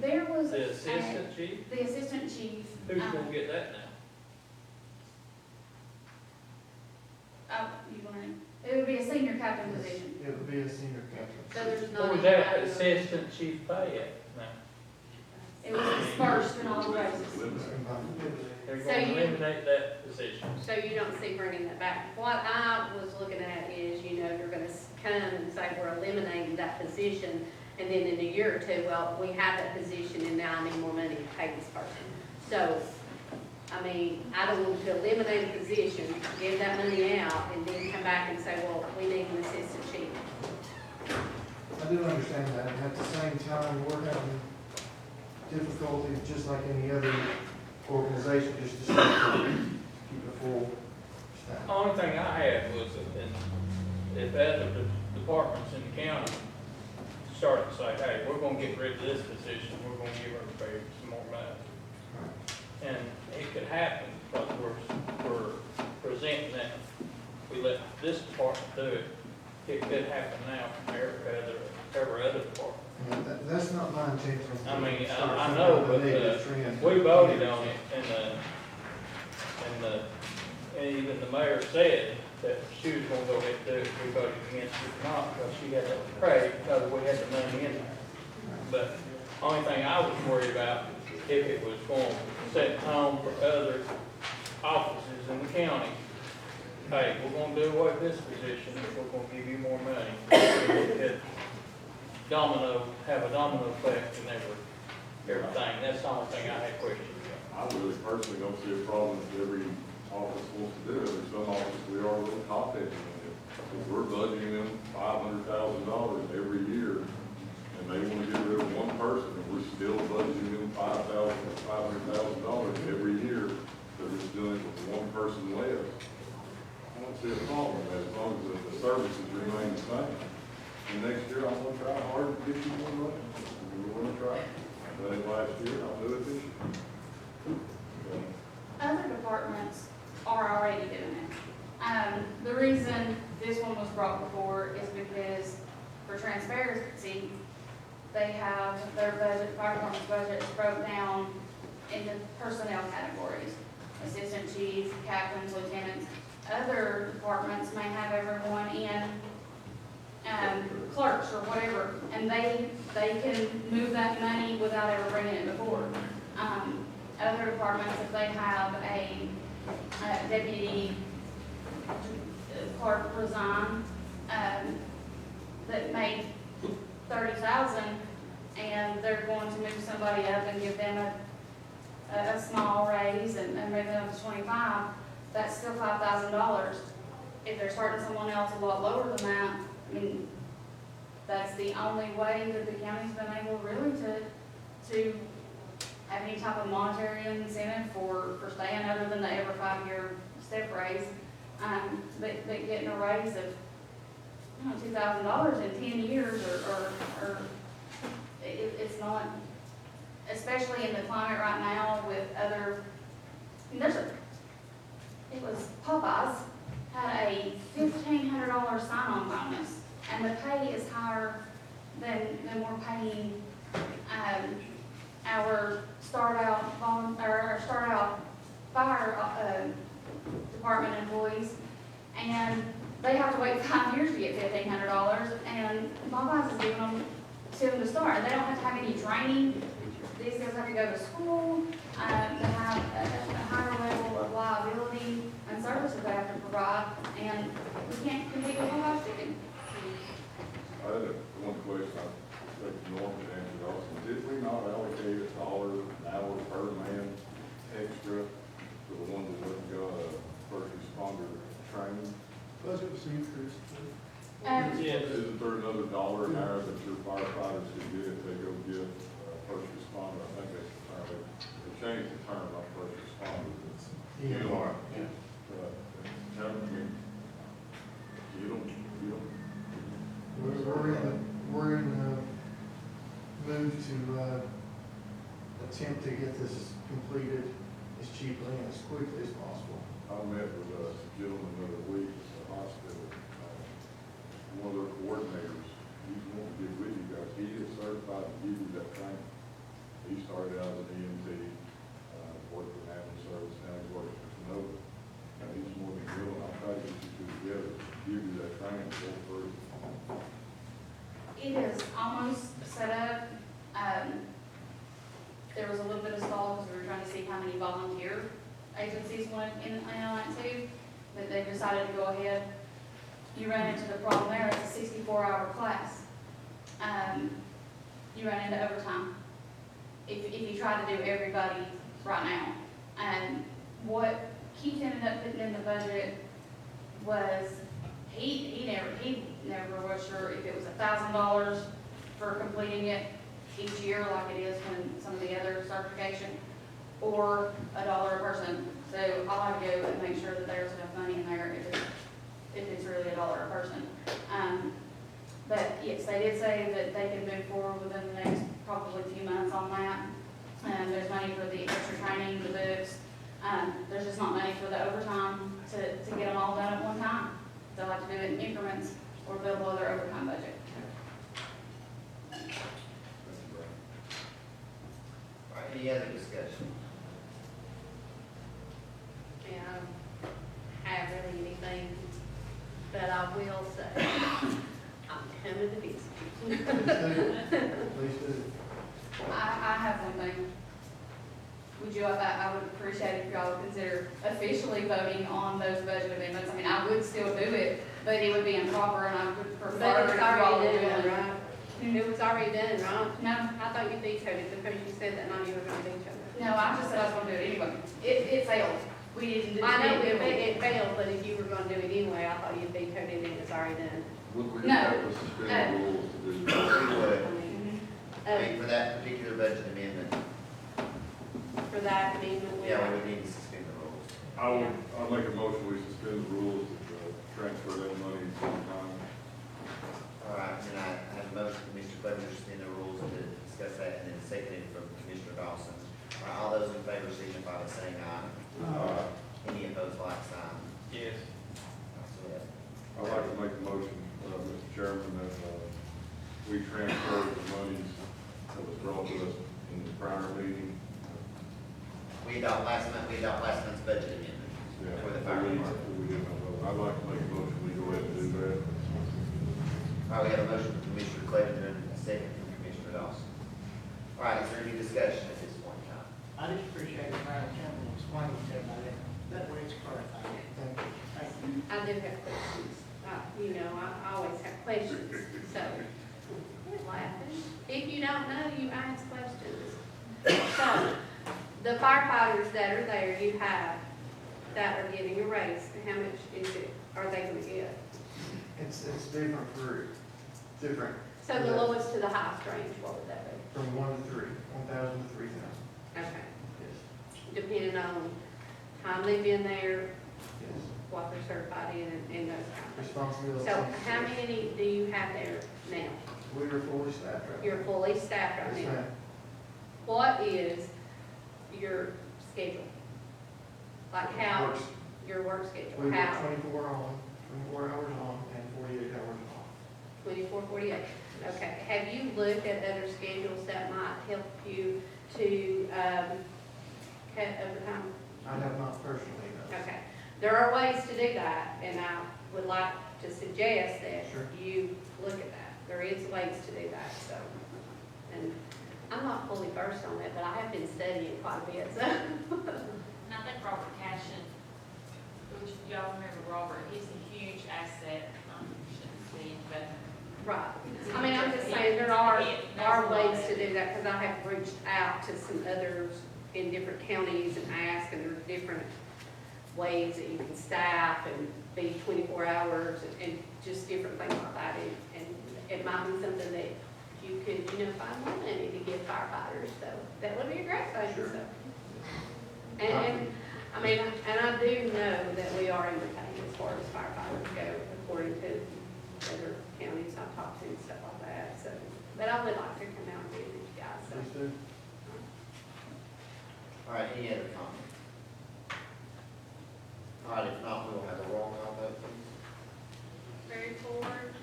There was. The assistant chief? The assistant chief. Who's gonna get that now? It would be a senior captain position. It would be a senior captain. So there's not. Where's that assistant chief pay at now? It was dispersed in all the raises. They're So gonna you- eliminate that position. So you don't see bringing that back. What I was looking at is, you know, you're gonna come and say, we're eliminating that position, and then in a year or two, well, we have that position, and now I need more money to pay this person. So, I mean, I don't want to eliminate a position, give that money out, and then come back and say, well, we need an assistant chief. I do understand that, and at the same time, we're having difficulty, just like any other organization, just to keep a full staff. The only thing I had was if other departments in the county started to say, hey, we're gonna get rid of this position, we're gonna give everybody some more money. And it could happen, because we're presenting that we let this department do it. It could happen now from every other department. Yeah, that's not my intention. I mean, I know, but we voted on it, and even the mayor said that she was gonna go ahead and do it. We voted against it not, because she had to pay, because we had the money in there. But only thing I was worried about, if it was going to set home for other offices in the county, hey, we're gonna do away with this position, we're gonna give you more money. It could have a domino effect in everything. That's the only thing I had questions about. I really personally don't see a problem if every office wants to do it. There's some offices we are a little top-heavy in it. If we're budgeting them $500,000 every year, and they wanna get rid of one person, and we're still budgeting them $500,000 every year, they're just doing it with one person less. I don't see a problem with that, as long as the services remain the same. And next year, I'm gonna try hard to get you more money, we're gonna try. I done it last year, I'll do it this year. Other departments are already doing it. The reason this one was brought before is because, for transparency, they have their budget, fire department's budget is broke down into personnel categories. Assistant chiefs, captains, lieutenants. Other departments may have everyone in, clerks or whatever, and they can move that money without ever bringing it before. Other departments, if they have a deputy clerk resign, that made 30,000, and they're going to move somebody up and give them a small raise and move them up to 25, that's still $5,000. If they're starting someone else a lot lower than that, I mean, that's the only way that the county's been able really to have any type of monetary incentive for staying, other than the every 5-year step raise. But getting a raise of, $2,000 in 10 years or it's not, especially in the climate right now with other, I mean, it was Popeyes had a $1,500 sign-on bonus, and the pay is higher than we're paying, our start out fire department employees, and they have to wait 5 years to get $1,500, and Popeyes is giving them to them to start. They don't have to have any training. These guys have to go to school, they have a higher level of liability and services they have to provide, and we can't compete with Popeyes chicken. I had one question, I think Norm could answer also. Did we not allocate $1 an hour per man extra to the ones that wouldn't go first responder training? Budget was increased. Isn't there another $1 an hour that your firefighters could get if they go get first responder? I think that's the term. They changed the term, not first responder. EMR. We're in the move to attempt to get this completed as cheaply and as quickly as possible. I met with a gentleman the other week at the hospital, one of their coordinators. He's wanting to get with you guys. He is certified to give you that training. He started out as an EMT, worked with ambulance service, now he's working for Sonoma. And he's more than willing, I'll try to get you two together, give you that training for free. It is almost set up. There was a little bit of stall because we were trying to see how many volunteer agencies went in on it too, but they decided to go ahead. You ran into the problem there, it's a 64-hour class. You run into overtime if you try to do everybody right now. And what Keith ended up putting in the budget was he never was sure if it was $1,000 for completing it each year like it is when some of the other certification, or $1 a person. So I'll have to go and make sure that there's enough money in there if it's really $1 a person. But yes, they did say that they could move forward within the next probably few months on that. There's money for the extra training, the books. There's just not money for the overtime to get them all done at one time. They'll have to do it in increments or they'll blow their overtime budget. All right, any other discussion? Yeah, I don't have really anything, but I will say, I'm coming to visit you. Please do. I have one thing. Would you, I would appreciate if y'all would consider officially voting on those budget amendments. I mean, I would still do it, but it would be improper and I would prefer But if it's y'all would already do done, it. right? It was already done, right? No, I thought you vetoed it because you said that now you were gonna veto it. no, I just said I was gonna do it anyway. It failed. We didn't do it. I know it failed, but if you were gonna do it anyway, I thought you vetoed it and it's already done. Would we No. have to suspend the rules to do that? We would. For that particular budget amendment, For that amendment. yeah, we would need to suspend the rules. I'll make a motion, we suspend the rules, transfer that money sometime. All right, and I have a motion from Mr. Clevenger to suspend the rules and to discuss that, and then seconded from Commissioner Dawson. All right, all those in favor signify by saying aye. Any opposed, like sign. Yes. So that- I'd like to make a motion, Mr. Chairman, that we transfer the monies that was brought to us in the prior meeting. We adopt last month's budget amendment Yeah, for the fire department. I'd like to make a motion, we go ahead and do that. All right, we have a motion from Commissioner Clevenger and a second from Commissioner Dawson. All right, is there any discussion at this point in time? I just appreciate the fire chairman explaining to everybody, that way it's clarified. Thank you. Thank you. I do have questions. You know, I always have questions, so quit laughing. If you don't know, you ask questions. So, the firefighters that are there, you have, that are getting a raise, how much is it, are they gonna get? It's different for, different. So the lowest to the highest range, what would that be? From 1 to 3, 1,000 to 3,000. Okay, Yes, depending on time they've been there, yes. what they're certified in, and those kind of Responsibility. things. So how many do you have there now? We are fully staffed right now. You're fully staffed right Yes, now. ma'am. What is your schedule? Like how, Works. your work schedule, We work how, 24 hours on and 48 hours off. 24, 48? Okay, have you looked at other schedules that might help you to, cut overtime? I have not personally, no. Okay, there are ways to do that, and I would like to suggest that Sure. you look at that. There is ways to do that, so. And I'm not fully versed on that, but I have been studying quite a bit, so. And I think Robert Cashin, which y'all remember Robert, he's a huge asset, shouldn't see, but. Right. I mean, I'm just saying, there are ways to do that, because I have reached out to some others in different counties and asked, and there's different ways that you can staff and be 24 hours and just different things like that. And it might be something that you could, find more money to give firefighters, so that would be a great thing, Sure. so. And I mean, and I do know that we are entertained as far as firefighters go, according to other counties I've talked to and stuff like that, so. But I would like to come out and visit you guys, so. Please do. All right, any other comments? All right, if not, we will have a roll call vote, please. Barry Ford.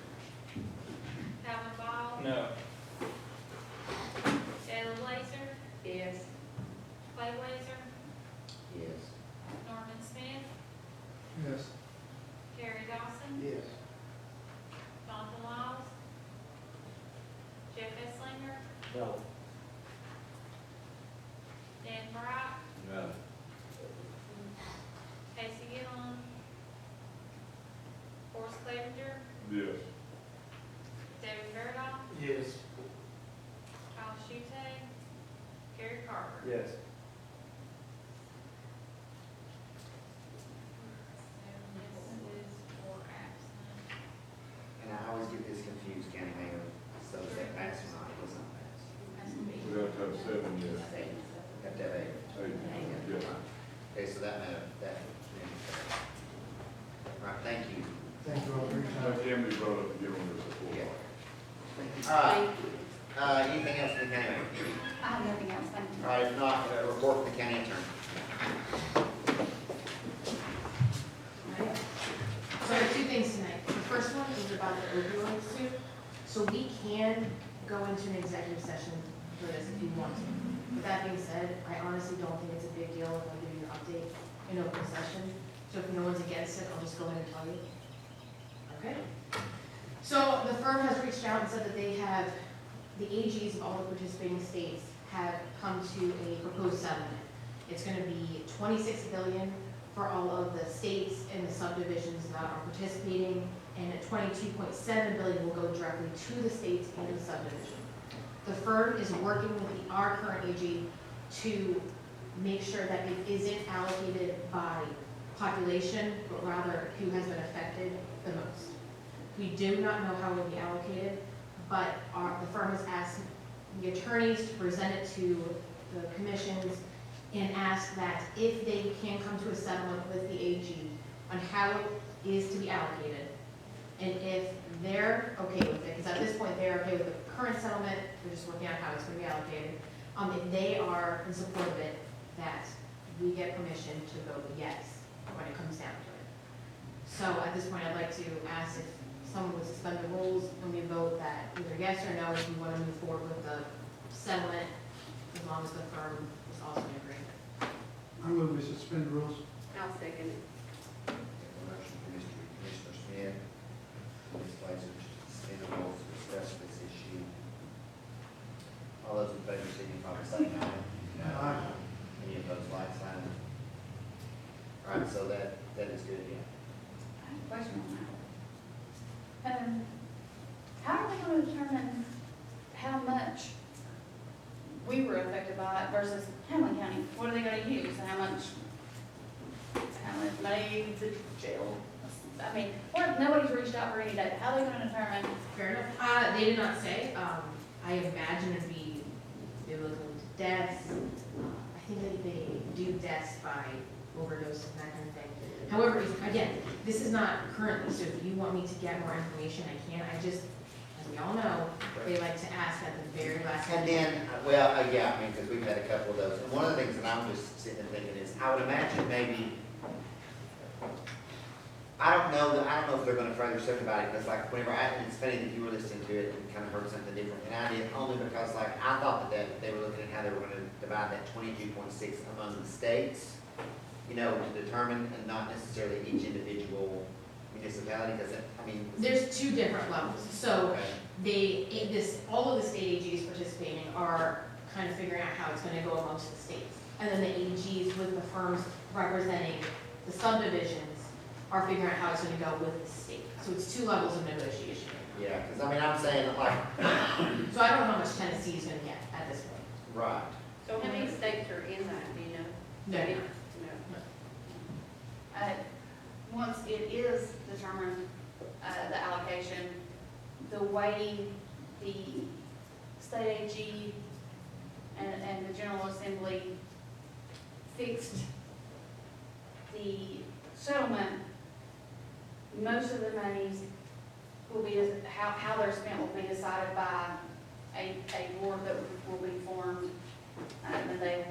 Calvin Ball. No. Jalen Blazer. Yes. Clay Blazer. Yes. Norman Smith. Yes. Terry Dawson. Yes. Jonathan Lyles. Jeff Esslinger. No. Dan Bright. No. Casey Gillum. Forrest Clevenger. Yes. David Murdock. Yes. Kyle Schutte. Gary Carter. Yes. Seven yeses, 4 absent. And I always get this confused, County Mayor, so is that pass or not, it was not pass. That's gonna be. We have to have 7 yes. Got that eight. Yes. Okay, so that matter, that. All right, thank you. Thank you all for your time. That can be brought up again on this Yeah. report. All right, Thank you. anything else from the county manager? I have nothing else, thank you. All right, if not, a report from the county attorney. So there are two things tonight. The first one is about the opioid suit. So we can go into an executive session for this if you want to. With that being said, I honestly don't think it's a big deal if I give you an update in open session. So if no one's against it, I'll just go ahead and tell you. Okay? So the firm has reached out and said that they have, the AGs of all the participating states have come to a proposed settlement. It's gonna be $26 billion for all of the states and the subdivisions that are participating, and $22.7 billion will go directly to the states and the subdivision. The firm is working with our current AG to make sure that it isn't allocated by population, but rather who has been affected the most. We do not know how it will be allocated, but the firm has asked the attorneys to present it to the commissions and ask that if they can come to a settlement with the AG on how it is to be allocated, and if they're okay with it, because at this point, they're okay with the current settlement, they're just working out how it's going to be allocated. If they are in support of it, that we get permission to vote yes when it comes down to it. So at this point, I'd like to ask if someone would suspend the rules and we vote that either yes or no, if we want to move forward with the settlement, as long as the firm is also in agreement. I move we suspend the rules. I'll second it. Motion from Commissioner Smith, Ms. Blazer, to suspend the rules to discuss this issue. All those in favor, signify by saying aye. Aye. Any opposed, like sign. All right, so that is good, yeah. I have a question on that. How are they gonna determine how much we were affected by it versus Hamlin County? What are they gonna use? How much money the jail? I mean, what, nobody's reached out for any data. How are they gonna determine? Fair enough. They did not say. I imagine it'd be, they would look into deaths. I think that they do deaths by overdose and that kind of thing. However, again, this is not currently, so if you want me to get more information, I can. I just, as we all know, they like to ask at the very last. And then, well, yeah, I mean, because we've had a couple of those, and one of the things that I'm just sitting and thinking is, I would imagine maybe, I don't know if they're gonna further subdivide it, because like, whenever and it's funny that you were listening to it and kind of heard something different, and I did, only because like, I thought that they were looking at how they were gonna divide that 22.6 among the states, you know, to determine, and not necessarily each individual municipality, because I mean. There's two different levels. So Okay. all of the state AGs participating are kind of figuring out how it's gonna go amongst the states. And then the AGs with the firms representing the subdivisions are figuring out how it's gonna go with the state. So it's two levels of negotiation. Yeah, because I mean, I'm saying like, So I don't know how much Tennessee is gonna get at this point. right, So how many states are in that, do you know? No. No. Once it is determined, the allocation, the way the state AG and the General Assembly fixed the settlement, most of the monies will be, how they're spent will be decided by a board that will be formed, and they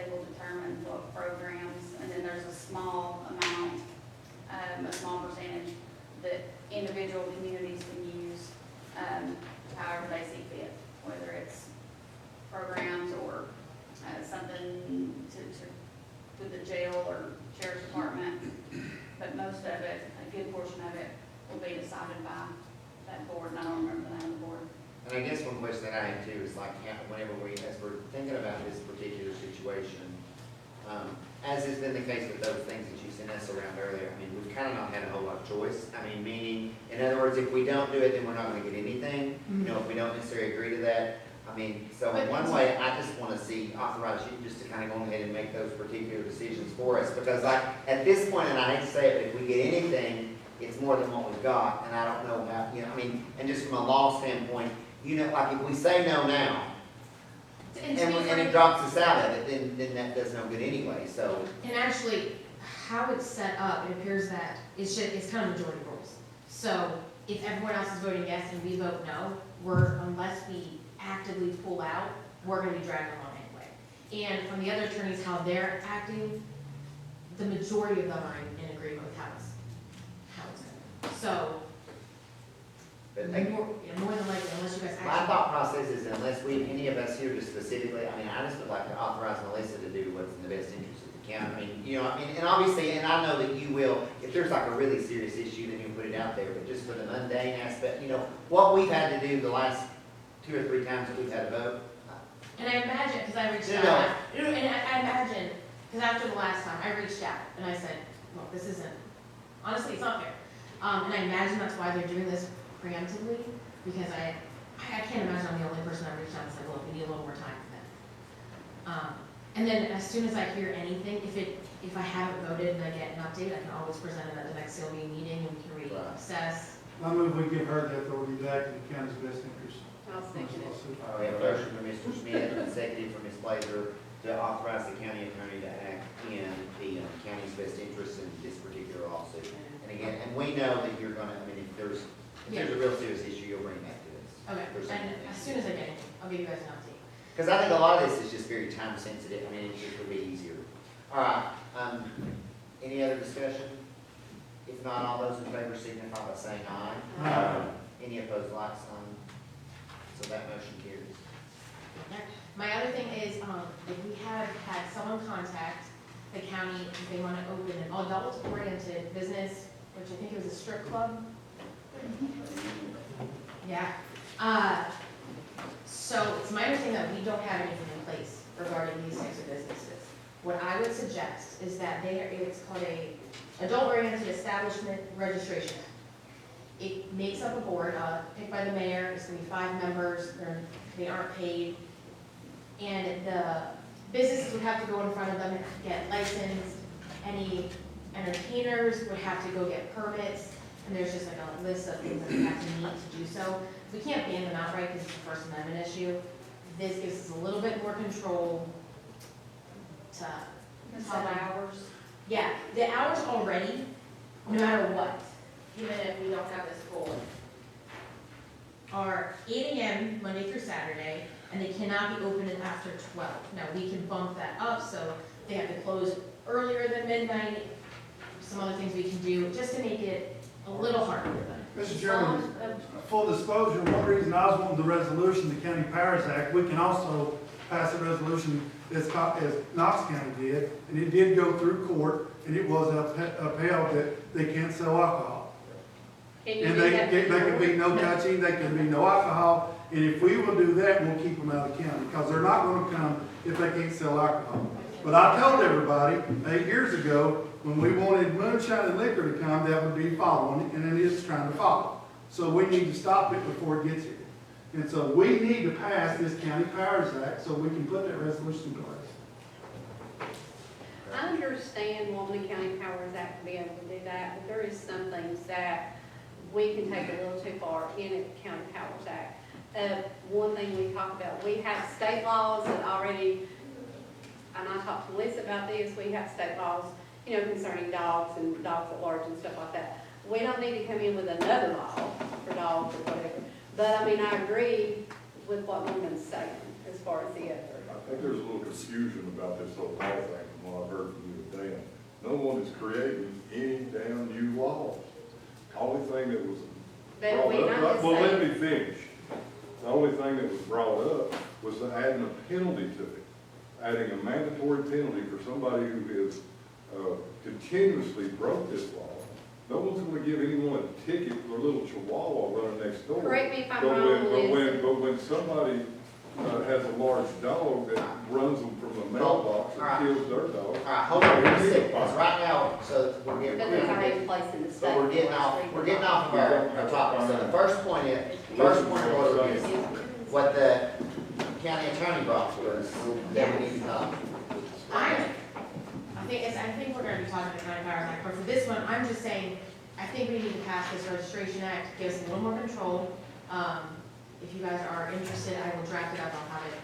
will determine what programs, and then there's a small amount, a small percentage that individual communities can use, however they see fit, whether it's programs or something to with the jail or sheriff's department. But most of it, a good portion of it, will be decided by that board, and I don't remember the name of the board. and I guess one question that I have too is like, whenever as we're thinking about this particular situation, as has been the case with those things that you sent us around earlier, I mean, we've kind of not had a whole lot of choice. I mean, meaning, in other words, if we don't do it, then we're not gonna get anything, you know, if we don't necessarily agree to that. I mean, so in one way, I just wanna see, authorize you just to kind of go ahead and make those particular decisions for us, because like, at this point, and I hate to say it, but if we get anything, it's more than what we've got, and I don't know how, you know, I mean, and just from a law standpoint, you know, like, if we say no now, and it drops us out of it, then that does no good anyway, so. And actually, how it's set up, it appears that it's kind of majority rules. So if everyone else is voting yes and we vote no, unless we actively pull out, we're gonna be dragged along anyway. And from the other attorneys, how they're acting, the majority of them are in agreement with how it's going. So, But more than likely, unless you guys my actually. thought process is unless any of us here just specifically, I mean, I just would like to authorize Melissa to do what's in the best interest of the county. I mean, you know, I mean, and obviously, and I know that you will, if there's like a really serious issue, then you'll put it out there, but just for the mundane aspect, you know, what we've had to do the last 2 or 3 times that we've had a vote. And I imagine, because I reached No. out, and I imagine, because after the last time, I reached out, and I said, look, this isn't, honestly, it's not fair. And I imagine that's why they're doing this preemptively, because I can't imagine I'm the only person I reached out and said, look, we need a little more time for that. And then as soon as I hear anything, if I haven't voted and I get an update, I can always present it at the next CLB meeting and we can reassess. I move we give her the authority to act in the county's best interest. I'll second it. We have a motion from Mr. Smith and a second from Ms. Blazer to authorize the county attorney to act in the county's best interest in this particular lawsuit. And again, and we know that you're gonna, I mean, if there's a real serious issue, you'll bring that to us. Okay, There's and something- as soon as I get it, I'll give you guys an update. Because I think a lot of this is just very time sensitive, I mean, it just would be easier. All right, any other discussion? If not, all those in favor signify by saying aye. Any opposed, like sign. So that motion carries. My other thing is, if we have had someone contact the county, if they want to open an adult-oriented business, which I think it was a strip club. Yeah. So it's my understanding that we don't have anything in place regarding these types of businesses. What I would suggest is that it's called a adult-oriented establishment registration. It makes up a board, picked by the mayor, it's gonna be 5 members, they aren't paid. And the businesses would have to go in front of them and get licensed. Any entertainers would have to go get permits, and there's just like a list of things that they have to meet to do so. We can't ban them outright because it's a First Amendment issue. This gives us a little bit more control to. Set hours. Yeah, the hours already, no matter what, even if we don't have this full, are 8 AM Monday through Saturday, and they cannot be opened after 12. Now, we can bump that up, so they have to close earlier than midnight, some other things we can do, just to make it a little harder for them. Mr. Chairman, full disclosure, one reason I was wanting the resolution, the County Powers Act, we can also pass a resolution as Knox County did, and it did go through court, and it was upheld that they can't sell alcohol. Can you And do that? there can be no touching, there can be no alcohol, and if we will do that, we'll keep them out of county, because they're not gonna come if they can't sell alcohol. But I told everybody 8 years ago, when we wanted moonshine and liquor to come, that would be following, and it is trying to follow. So we need to stop it before it gets here. And so we need to pass this County Powers Act so we can put that resolution in place. I understand wanting the County Powers Act to be able to do that, but there is some things that we can take a little too far in the County Powers Act. One thing we talked about, we have state laws that already, and I talked to Lisa about this, we have state laws, you know, concerning dogs and dogs at large and stuff like that. We don't need to come in with another law for dogs or whatever. But I mean, I agree with what Norman's saying as far as the other. I think there's a little confusion about this whole law thing from what I've heard from you and Dan. No one is creating any damn new laws. The only thing that was But brought we up, not well, let saying, me finish. The only thing that was brought up was adding a penalty to it, adding a mandatory penalty for somebody who has continuously broke this law. No one's gonna give anyone a ticket for a little chihuahua running next door. correct me if I'm But wrong, Liz. when somebody has a large dog that runs them from the mailbox and kills their dog. All right, hold on for a second, because right now, so we're getting. But there's already a place in the state. But we're getting off of our topic. So the first point of order is what the county attorney brought to us, that we need to know. I think we're gonna be talking about County Powers Act, but for this one, I'm just saying, I think we need to pass this registration act, give us a little more control. If you guys are interested, I will draft it up, I'll have it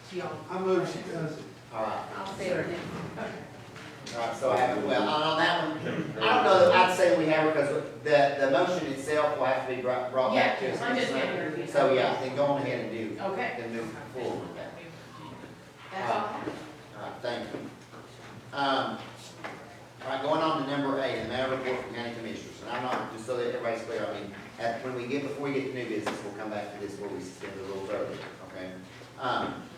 to y'all. I move she does it. All right. I'll say it again. All right, so I have, well, on that one, I don't know that I'd say we have, because the motion itself will have to be brought back to us. Yeah, I'm just getting your review. So, yeah, then go on ahead and do, Okay. then move forward with that. That's all. All right, thank you. All right, going on to number 8, the matter report from county commissioners. And I'm not, just so that everybody's clear, I mean, before we get to new business, we'll come back to this where we suspend the rules earlier, okay?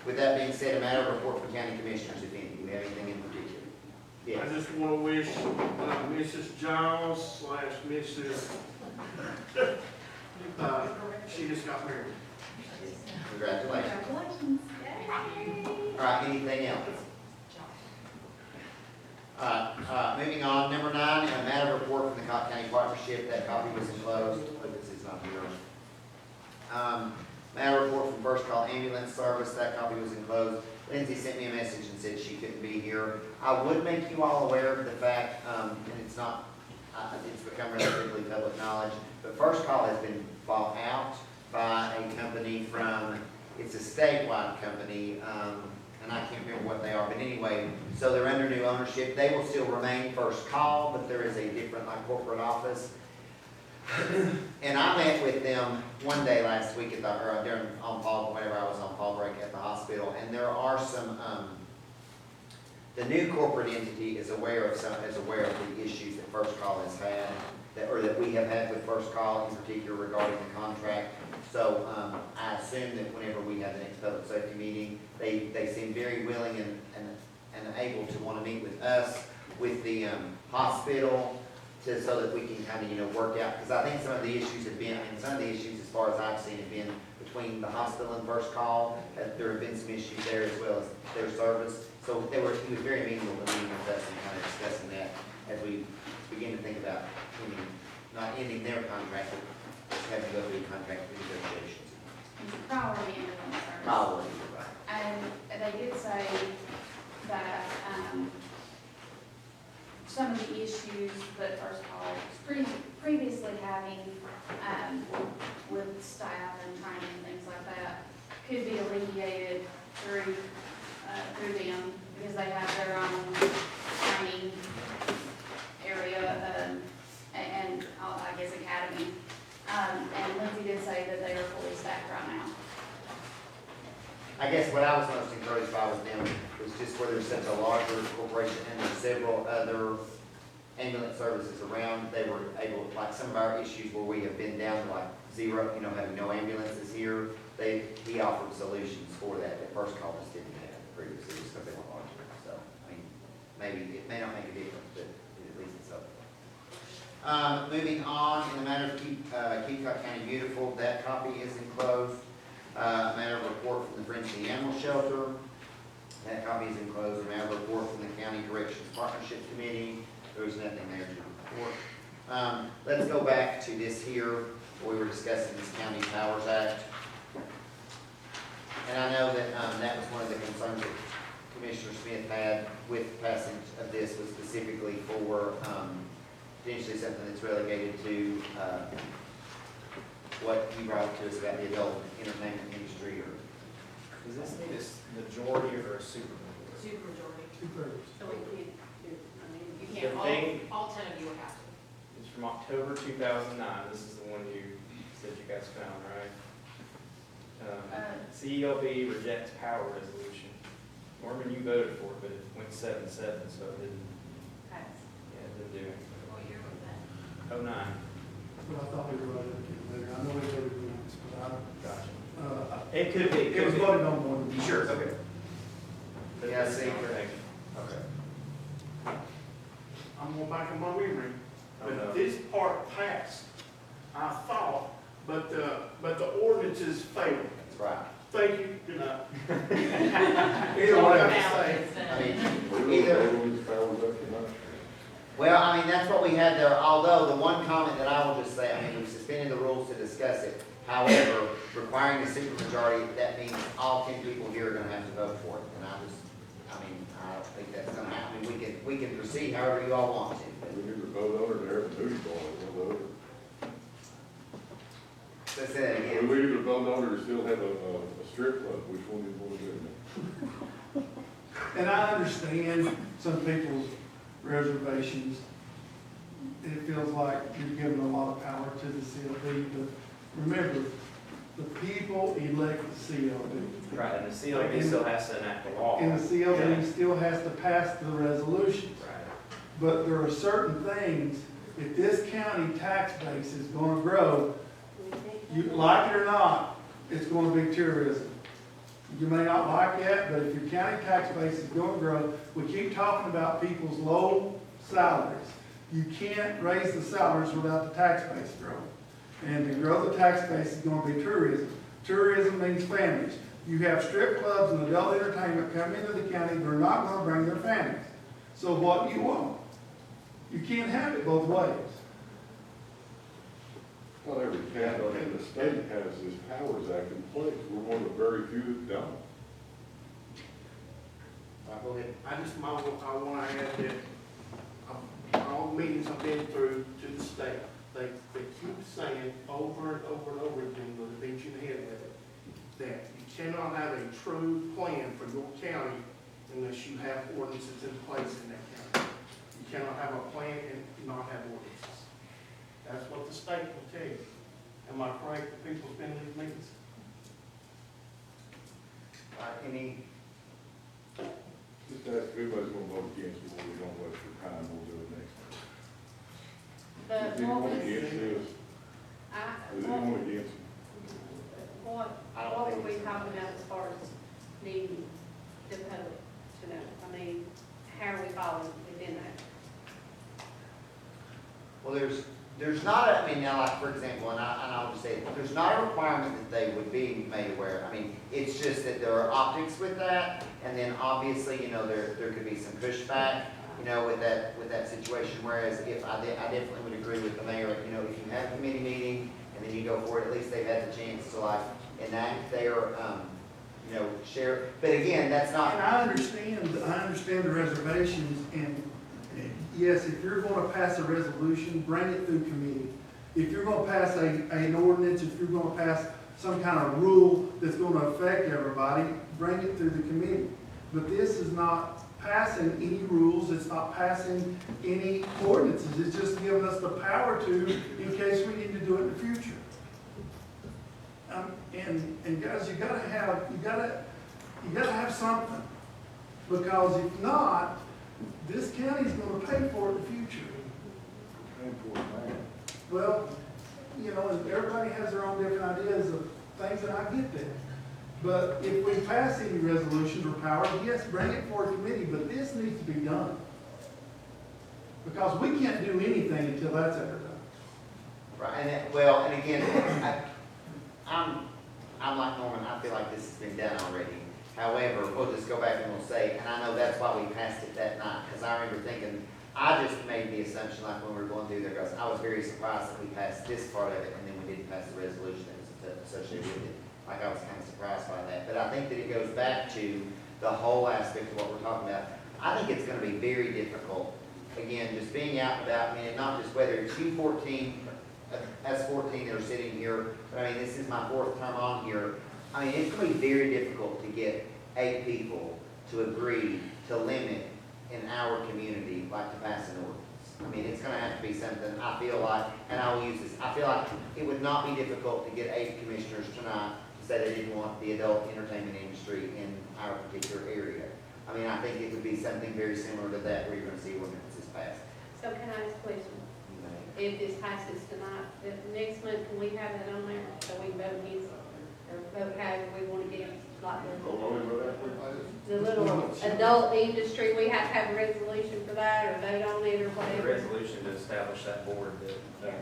With that being said, a matter report from county commissioners, if any, do you have anything in particular? Yes. I just want to wish Mrs. Giles / Mrs. She just got married. Congratulations. Congratulations. All right, anything else? Moving on, number 9, a matter report from the Cocke County Partnership. That copy was enclosed. This is not here. Matter report from First Call Ambulance Service. That copy was enclosed. Lindsay sent me a message and said she couldn't be here. I would make you all aware of the fact, and it's not, it's become relatively public knowledge, but First Call has been bought out by a company from, it's a statewide company, and I can't remember what they are, but anyway, so they're under new ownership. They will still remain First Call, but there is a different, like, corporate office. And I met with them one day last week at the, or during, on fall, whenever I was on fall break at the hospital, and there are some, the new corporate entity is aware of the issues that First Call has had, or that we have had with First Call in particular regarding the contract. So, I assume that whenever we have the next public safety meeting, they seem very willing and able to want to meet with us, with the, hospital, so that we can kind of, work out, because I think some of the issues have been, and some of the issues, as far as I've seen, have been between the hospital and First Call. There have been some issues there as well as their service. So he was very amenable to meeting with us and kind of discussing that as we begin to think about not ending their contract, but just having to go through contract negotiations. Priority ambulance service. Probably, right. And they did say that, some of the issues that First Call was previously having, with staff and training and things like that, could be alleviated through them, because they have their own training area, and I guess academy. And Lindsay did say that they are fully staffed right now. I guess what I was most encouraged by with them was just where there's such a larger corporation and there's several other ambulance services around, they were able, like some of our issues where we have been down to like zero, having no ambulances here, he offered solutions for that First Call just didn't have previously, just because they weren't large enough. So, I mean, maybe it may not make a difference, but at least it's up. Moving on, in the matter of Keep Cocke County Beautiful, that copy is enclosed. Matter of report from the Friendly Animal Shelter, that copy is enclosed. A matter of report from the County Corrections Partnership Committee, there's nothing there to report. Let's go back to this here, where we were discussing this County Powers Act. And I know that that was one of the concerns that Commissioner Smith had with passage of this, was specifically for potentially something that's relegated to what you brought to us about the adult entertainment industry, or Does this need a majority or a supermajority? Supermajority. 2/3. So we can't do, You The can't, thing- all 10 of you would have to. It's from October 2009. This is the one you said you guys found, right? CLB rejects power resolution. Norman, you voted for it, but it went 7-7, so it didn't, Okay. yeah, it didn't do anything. What year was that? 09. But I thought we were right up to later. I know we voted once, but Gotcha. It could be. it was voted on more than. Sure, okay. Yeah, see. Thank you. okay. I'm going back in my memory, Oh, no. but this part passed, I thought, but the ordinances failed. That's right. Thank you, good night. Either way, I mean, either, well, I mean, that's what we had there, although the one comment that I will just say, I mean, we've suspended the rules to discuss it. However, requiring a supermajority, that means all 10 people here are gonna have to vote for it. And I don't think that's gonna happen. We can proceed however you all want to. We need to vote on it, there, the duty ball, we'll vote. Let's say that again. We either vote on it or still have a strip club, which one do you want to do? And I understand some people's reservations. It feels like you're giving a lot of power to the CLB, but remember, the people elect the CLB. Right, and the CLB still has to enact the law. And the CLB still has to pass the resolutions. Right. But there are certain things, if this county tax base is gonna grow, you like it or not, it's gonna be tourism. You may not like it, but if your county tax base is gonna grow, we keep talking about people's low salaries. You can't raise the salaries without the tax base growing. And to grow the tax base is gonna be tourism. Tourism means families. You have strip clubs and adult entertainment come into the county, they're not gonna bring their families. So what do you want? You can't have it both ways. Not every county in the state has this Powers Act in place. We're one of the very few that don't. Go ahead. I want to add that all the meetings I've been through to the state, they keep saying over and over and over again, they'll beat you in the head with it, that you cannot have a true plan for your county unless you have ordinances in place in that county. You cannot have a plan and not have ordinances. That's what the state will tell you. Am I correct, the people who've been in these meetings? Any, Just ask if everybody's gonna vote against it, or we don't waste your time, we'll do it next time. But Is what anyone was, against this? Is anyone against it? what were we talking about as far as needing the public to know? I mean, how are we following within that? well, there's not, I mean, now, like, for example, and I'll just say, there's not a requirement that they would be made aware. I mean, it's just that there are optics with that, and then obviously, you know, there could be some pushback, you know, with that situation, whereas if I definitely would agree with the mayor, you know, if you have a committee meeting, and then you go for it, at least they've had the chance to, like, enact their, you know, share, but again, that's And not, I understand the reservations, and yes, if you're gonna pass a resolution, bring it through committee. If you're gonna pass an ordinance, if you're gonna pass some kind of rule that's gonna affect everybody, bring it through the committee. But this is not passing any rules, it's not passing any ordinances, it's just giving us the power to, in case we need to do it in the future. And guys, you gotta have something, because if not, this county's gonna pay for it in the future. Paying for it, man. Well, you know, and everybody has their own different ideas of things, and I get that. But if we pass any resolutions or powers, yes, bring it for a committee, but this needs to be done. Because we can't do anything until that's ever done. right, and that, well, and again, I'm like Norman, I feel like this has been done already. However, we'll just go back and we'll say, and I know that's why we passed it that night, because I remember thinking, I just made the assumption, like when we were going through there, because I was very surprised that we passed this part of it, and then we didn't pass the resolution that was associated with it. Like, I was kind of surprised by that. But I think that it goes back to the whole aspect of what we're talking about. I think it's gonna be very difficult, again, just being out and about, I mean, and not just whether it's you 14, us 14 that are sitting here, but I mean, this is my 4th term on here. I mean, it's gonna be very difficult to get 8 people to agree to limit in our community, like to pass an ordinance. I mean, it's gonna have to be something, I feel like, and I will use this, I feel like it would not be difficult to get 8 commissioners tonight to say they didn't want the adult entertainment industry in our particular area. I mean, I think it would be something very similar to that, where you're gonna see ordinances passed. So can I ask a question? If this passes tonight, next month, can we have that on there so we can vote against it? Or vote however we want to get it, like the little adult industry, we have to have a resolution for that or vote on it or The whatever? resolution to establish that board that,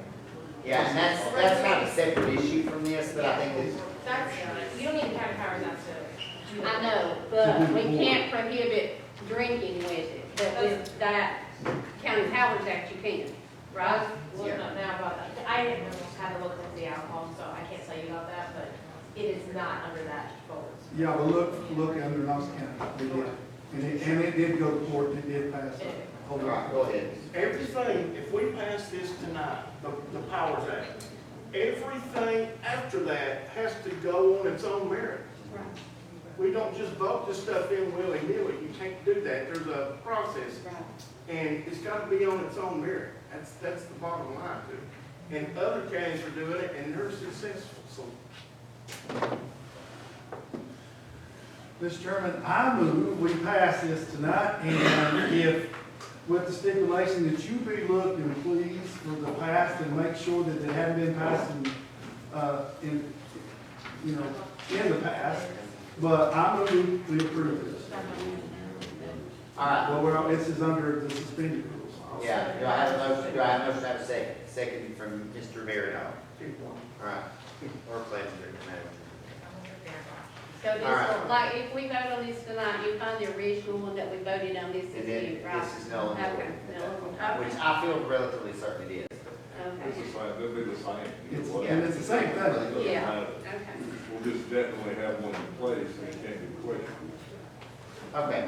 Yeah, and that's kind of a separate issue from this, but I think it's, That's, you don't need county powers not to do that. I know, but we can't prohibit drinking with it, but with that County Powers Act, you can, right? Looking up now about that. I haven't looked into the alcohol, so I can't tell you about that, but it is not under that folder. Yeah, but look under Knox County, it did. And it did go to court, it did pass. all right, go ahead. Everything, if we pass this tonight, the Powers Act, everything after that has to go on its own merit. Right. We don't just vote this stuff in willy-nilly. You can't do that. There's a process. Right. And it's got to be on its own merit. That's the bottom line to it. And other counties are doing it and they're successful, so. Mr. Chairman, I move we pass this tonight, and if, with the stipulation that you be looking, please, for the past and make sure that it hadn't been passed in the past, but I move we approve this. All right, Well, this is under the suspended rules. yeah, do I have a motion, to have a second? Second from Mr. Marino. All right, or Clevenger, So this, All right. like, if we vote on this tonight, you find the original one that we voted on, this and is then you, right? this is null and Okay, void. no, Which I feel relatively certain it is. It's okay, the same, they'll be the same. It's, Well, and it's the same thing. doesn't Yeah. matter. okay. We'll just definitely have one in place, so you can't be questioned. Okay.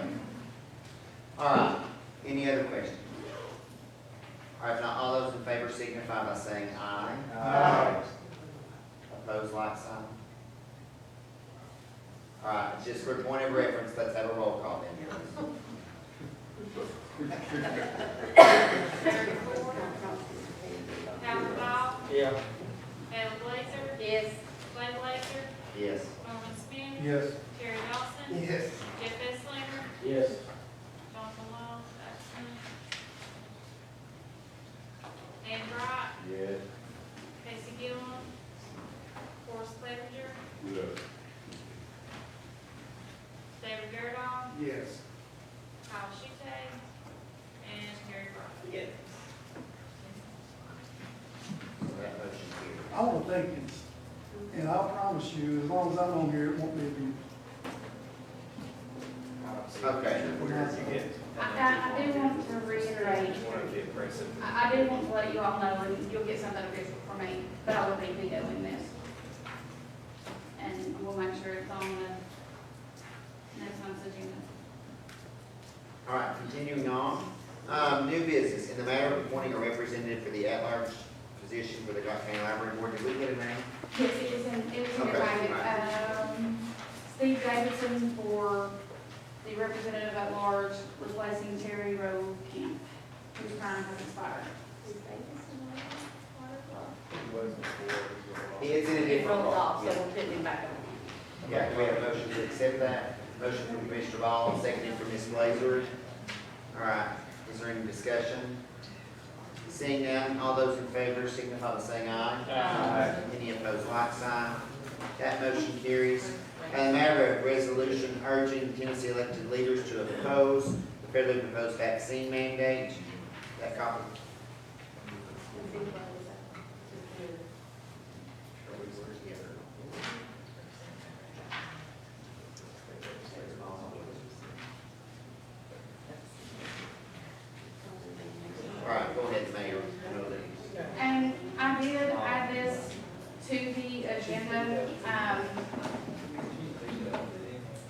All right, any other questions? All right, if not, all those in favor signify by saying aye. Aye. Opposed, like sign. All right, just for point of reference, let's have a roll call then. Howard Ball, Yeah. Caleb Blazer, Yes. Clay Blazer, Yes. Norman Smith, Yes. Terry Dawson, Yes. Jeff Esslinger, Yes. Jonathan Long, absent. Dan Bright, Yes. Casey Gillen, Forrest Clevenger, Yes. David Gerdahl, Yes. Kyle Schutte, and Gary Brown. Yes. So that motion carries. I want to thank you, and I promise you, as long as I'm on here, it won't be abused. Okay. Where did you get? I do want to reiterate, Just want to be aggressive. I do want to let you all know, and you'll get something official from me, but I will be doing this. And we'll make sure it's on the next month's agenda. All right, continuing on. New business, in the matter of appointing a representative for the at-large position for the Cocke County Library Board, did we get a name? Yes, it was in your Okay, packet. right. Steve Davidson for the representative at large, replacing Terry Rowe Camp, whose term has expired. He is in a It different rolled role. off, so Yeah. we're putting him back on. Yeah, do we have a motion to accept that? Motion from Commissioner Ball, seconded from Ms. Blazer. All right, is there any discussion? Seeing none, all those in favor signify by saying aye. Aye. Any opposed, like sign. That motion carries. And a matter of resolution urging Tennessee elected leaders to oppose the federally proposed vaccine mandate. That copy. All right, go ahead, Mayor. I know that- And I did add this to the agenda,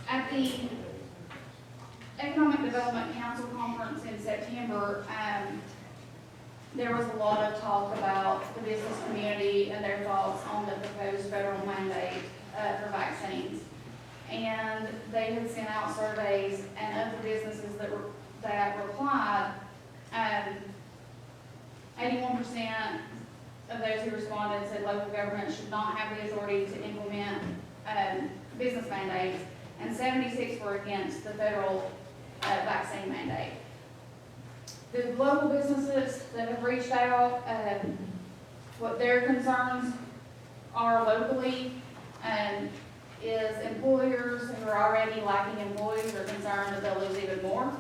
at the Economic Development Council Conference in September, there was a lot of talk about the business community and their thoughts on the proposed federal mandate, for vaccines. And they had sent out surveys, and of the businesses that replied, 81% of those who responded said local government should not have the authority to implement business mandates, and 76 were against the federal vaccine mandate. The global businesses that have reached out, what their concerns are locally, is employers who are already lacking employees are concerned that they'll lose even more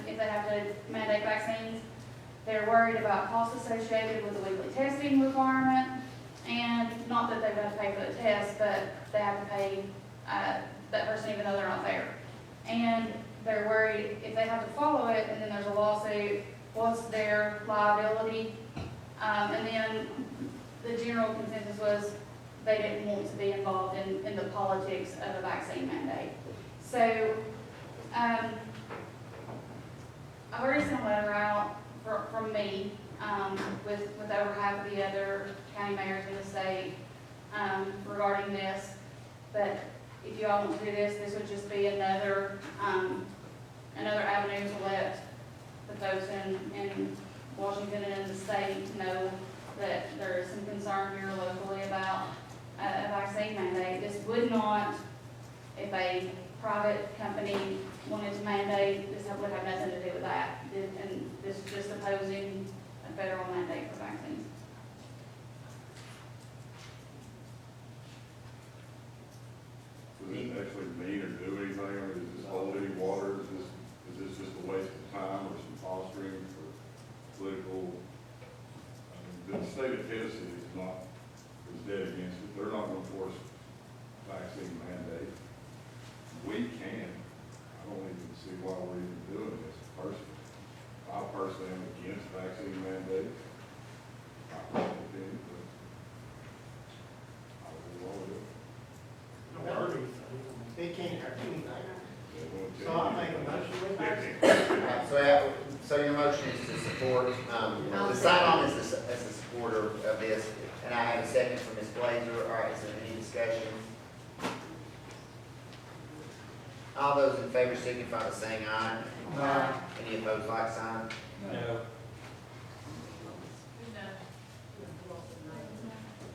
if they have to mandate vaccines. They're worried about costs associated with the weekly testing requirement, and not that they've got to pay for the test, but they have to pay that person even though they're not there. And they're worried if they have to follow it and then there's a lawsuit, what's their liability? And then the general consensus was they didn't want to be involved in the politics of a vaccine mandate. So, I've already sent a letter out from me, with over half of the other county mayors in the state, regarding this. But if you all want to do this, this would just be another avenue to let the folks in Washington and in the state know that there is some concern here locally about a vaccine mandate. This would not, if a private company wanted to mandate, this would have nothing to do with that. And this is just opposing a federal mandate for vaccines. Does it actually mean or do anything, or is this hold any water, is this just a waste of time or some posturing for political? I mean, the state of Tennessee is dead against it, they're not gonna force vaccine mandate. We can, I don't even see why we're even doing this personally. I personally am against vaccine mandate, my personal opinion, but I don't know what to do. Don't hurt anything. It can't hurt anything. They're gonna So I tell you. make a motion with that. All right, so So your motion is to support, the sign-on is as a supporter of this, and I have a second from Ms. Blazer. All right, is there any discussion? All those in favor signify by saying aye. Aye. Any opposed, like sign? No.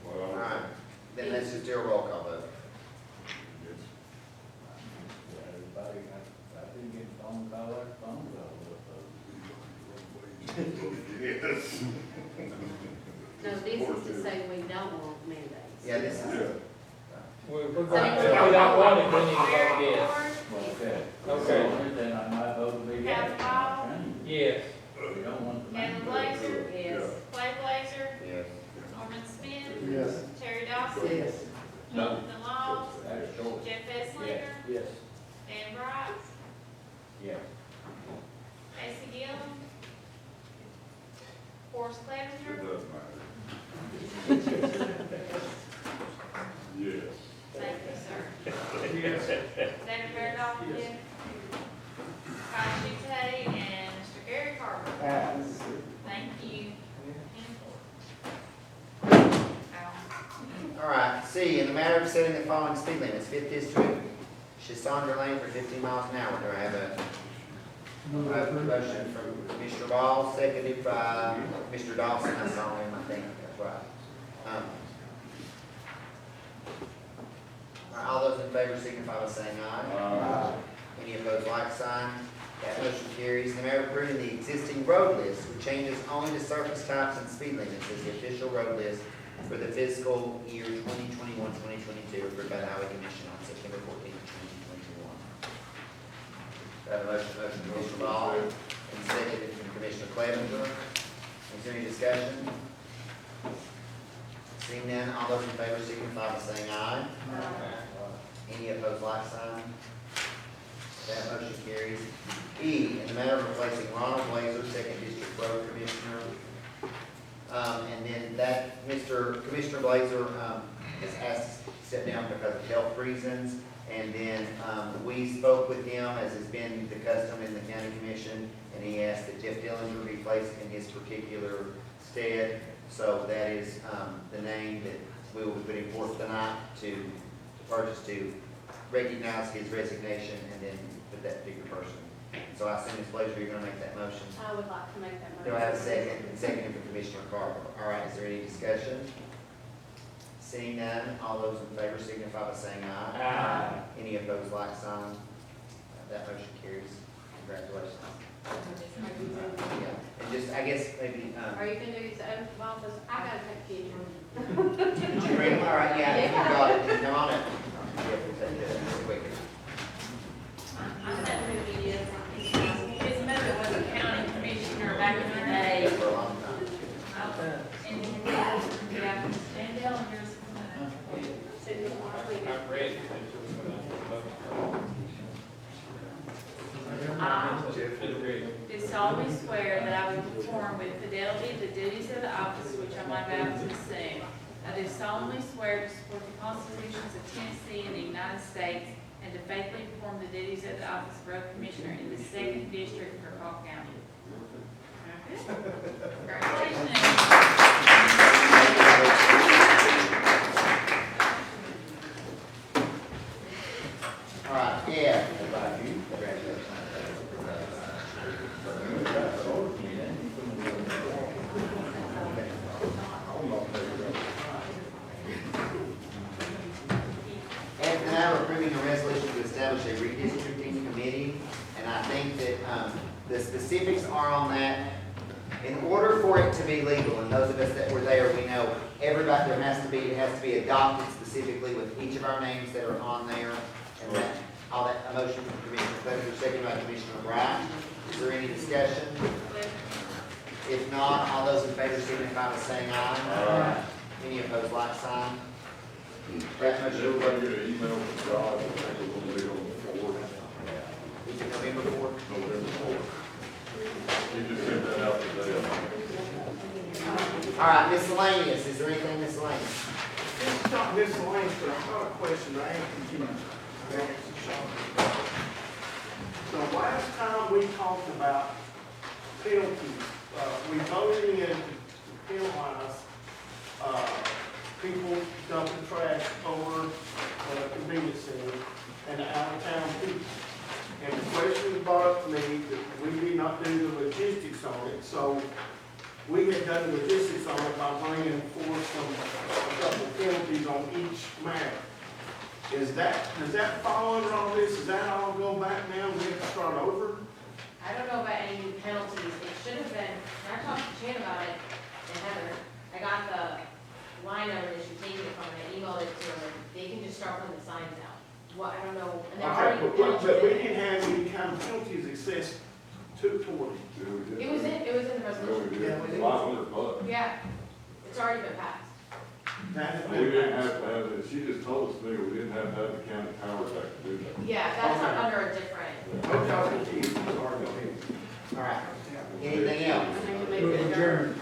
All right, then let's just do a roll call vote. Everybody, I didn't get phone call after phone call. Yes. No, this is to say we don't want mandates. Yeah, this is, We're going to, if we don't want it, we need to vote yes. Okay. Okay. Then I might vote to be yes. Kevin Ball, Yes. We don't want the. Kevin Blazer, Yes. Clay Blazer, yes. Norman Smith, Yes. Terry Dawson, Yes. Jonathan Laws, That's short. Jeff Esslinger, Yes. Dan Bright, Yes. Casey Gillum, Forrest It Clevenger, doesn't matter. Yes. thank you, sir. Yes. David Fairdoff, yes. Scott Dutte, and Mr. Gary Carver. Pass. Thank you. All right, C, in the matter of setting the following speed limits, 5th District, Chisandra Lane for 15 miles an hour. Do I have a motion from Commissioner Ball, seconded by Mr. Dawson? I saw him, I think, that's right. All those in favor signify by saying aye. Any opposed, like sign. That motion carries. The matter approving the existing road list with changes only to surface types and speed limits as the official road list for the fiscal year 2021-2022 approved by the Highway Commission on September 14, 2021. I have a motion from Commissioner Ball and seconded from Commissioner Clevenger. Is there any discussion? Seeing none, all those in favor signify by saying aye. Any opposed, like sign? That motion carries. E, in the matter of replacing Ronald Blazer, 2nd District Road Commissioner. And then that, Commissioner Blazer, is asked to step down because of health reasons. And then, we spoke with him, as has been the custom in the county commission, and he asked that Jeff Dillinger be placed in his particular stead. So that is, the name that we will be putting forth tonight to purchase, to recognize his resignation and then put that particular person. So I assume, Ms. Blazer, you're gonna make that motion? I would like to make that motion. Do I have a second? Second from Commissioner Carver. All right, is there any discussion? Seeing none, all those in favor signify by saying aye. Aye. Any opposed, like sign? That motion carries. Congratulations. Yeah, and just, I guess, maybe, Are you gonna do his oath of office? I gotta take pictures. did you read them? All right, yeah, if you got it, then come on up. Yeah, we'll take that quick. I'm not who he is. His mother was a county commissioner back in the day. For a long time. And yeah, and Dellinger's. I'm ready. Do solemnly swear that I will perform with fidelity the duties of the office which I'm about to assume. I do solemnly swear to support the constitutions of Tennessee and the United States and to faithfully perform the duties of the office of road commissioner in the 2nd District for Cocke County. All right, yeah. Congratulations. And now we're approving a resolution to establish a redistricting committee, and I think that, the specifics are on that. In order for it to be legal, and those of us that were there, we know everybody, it has to be adopted specifically with each of our names that are on there, and that, all that, a motion from Commissioner Clevenger, second by Commissioner Bright. Is there any discussion? If not, all those in favor signify by saying aye. Any opposed, like sign? That Did motion, everybody get an email from Josh, I think it was on the 4th, is it November 4th? November 4th. He just sent that out today. All right, miscellaneous, is there anything miscellaneous? It's not miscellaneous, but I've got a question I am continuing. The last time we talked about penalties, we voted in to penalize, people dumping trash over the convenience center and the out-of-town people. And the question was brought up to me that we did not do the logistics on it, so we had done the logistics on it by bringing forth a couple of penalties on each matter. Does that fall under all this? Does that all go back now? We have to start over? I don't know about any new penalties, it should have been, when I talked to Chan about it, and Heather, I got the line number that she taken it from, and I emailed it to her, they can just start putting the signs out. Well, I don't know, and they're already Okay, penalties. but we didn't have any kind of penalties assessed toward it. It was in the resolution. Yeah, we did. $500. Yeah, it's already been passed. That has We been didn't passed. have to have it, she just told us, we didn't have to have the county powers back to do that. Yeah, that's Okay. under a different. Okay, I'll continue. Sorry, go ahead. All right. Anything else? I think it may be adjourned.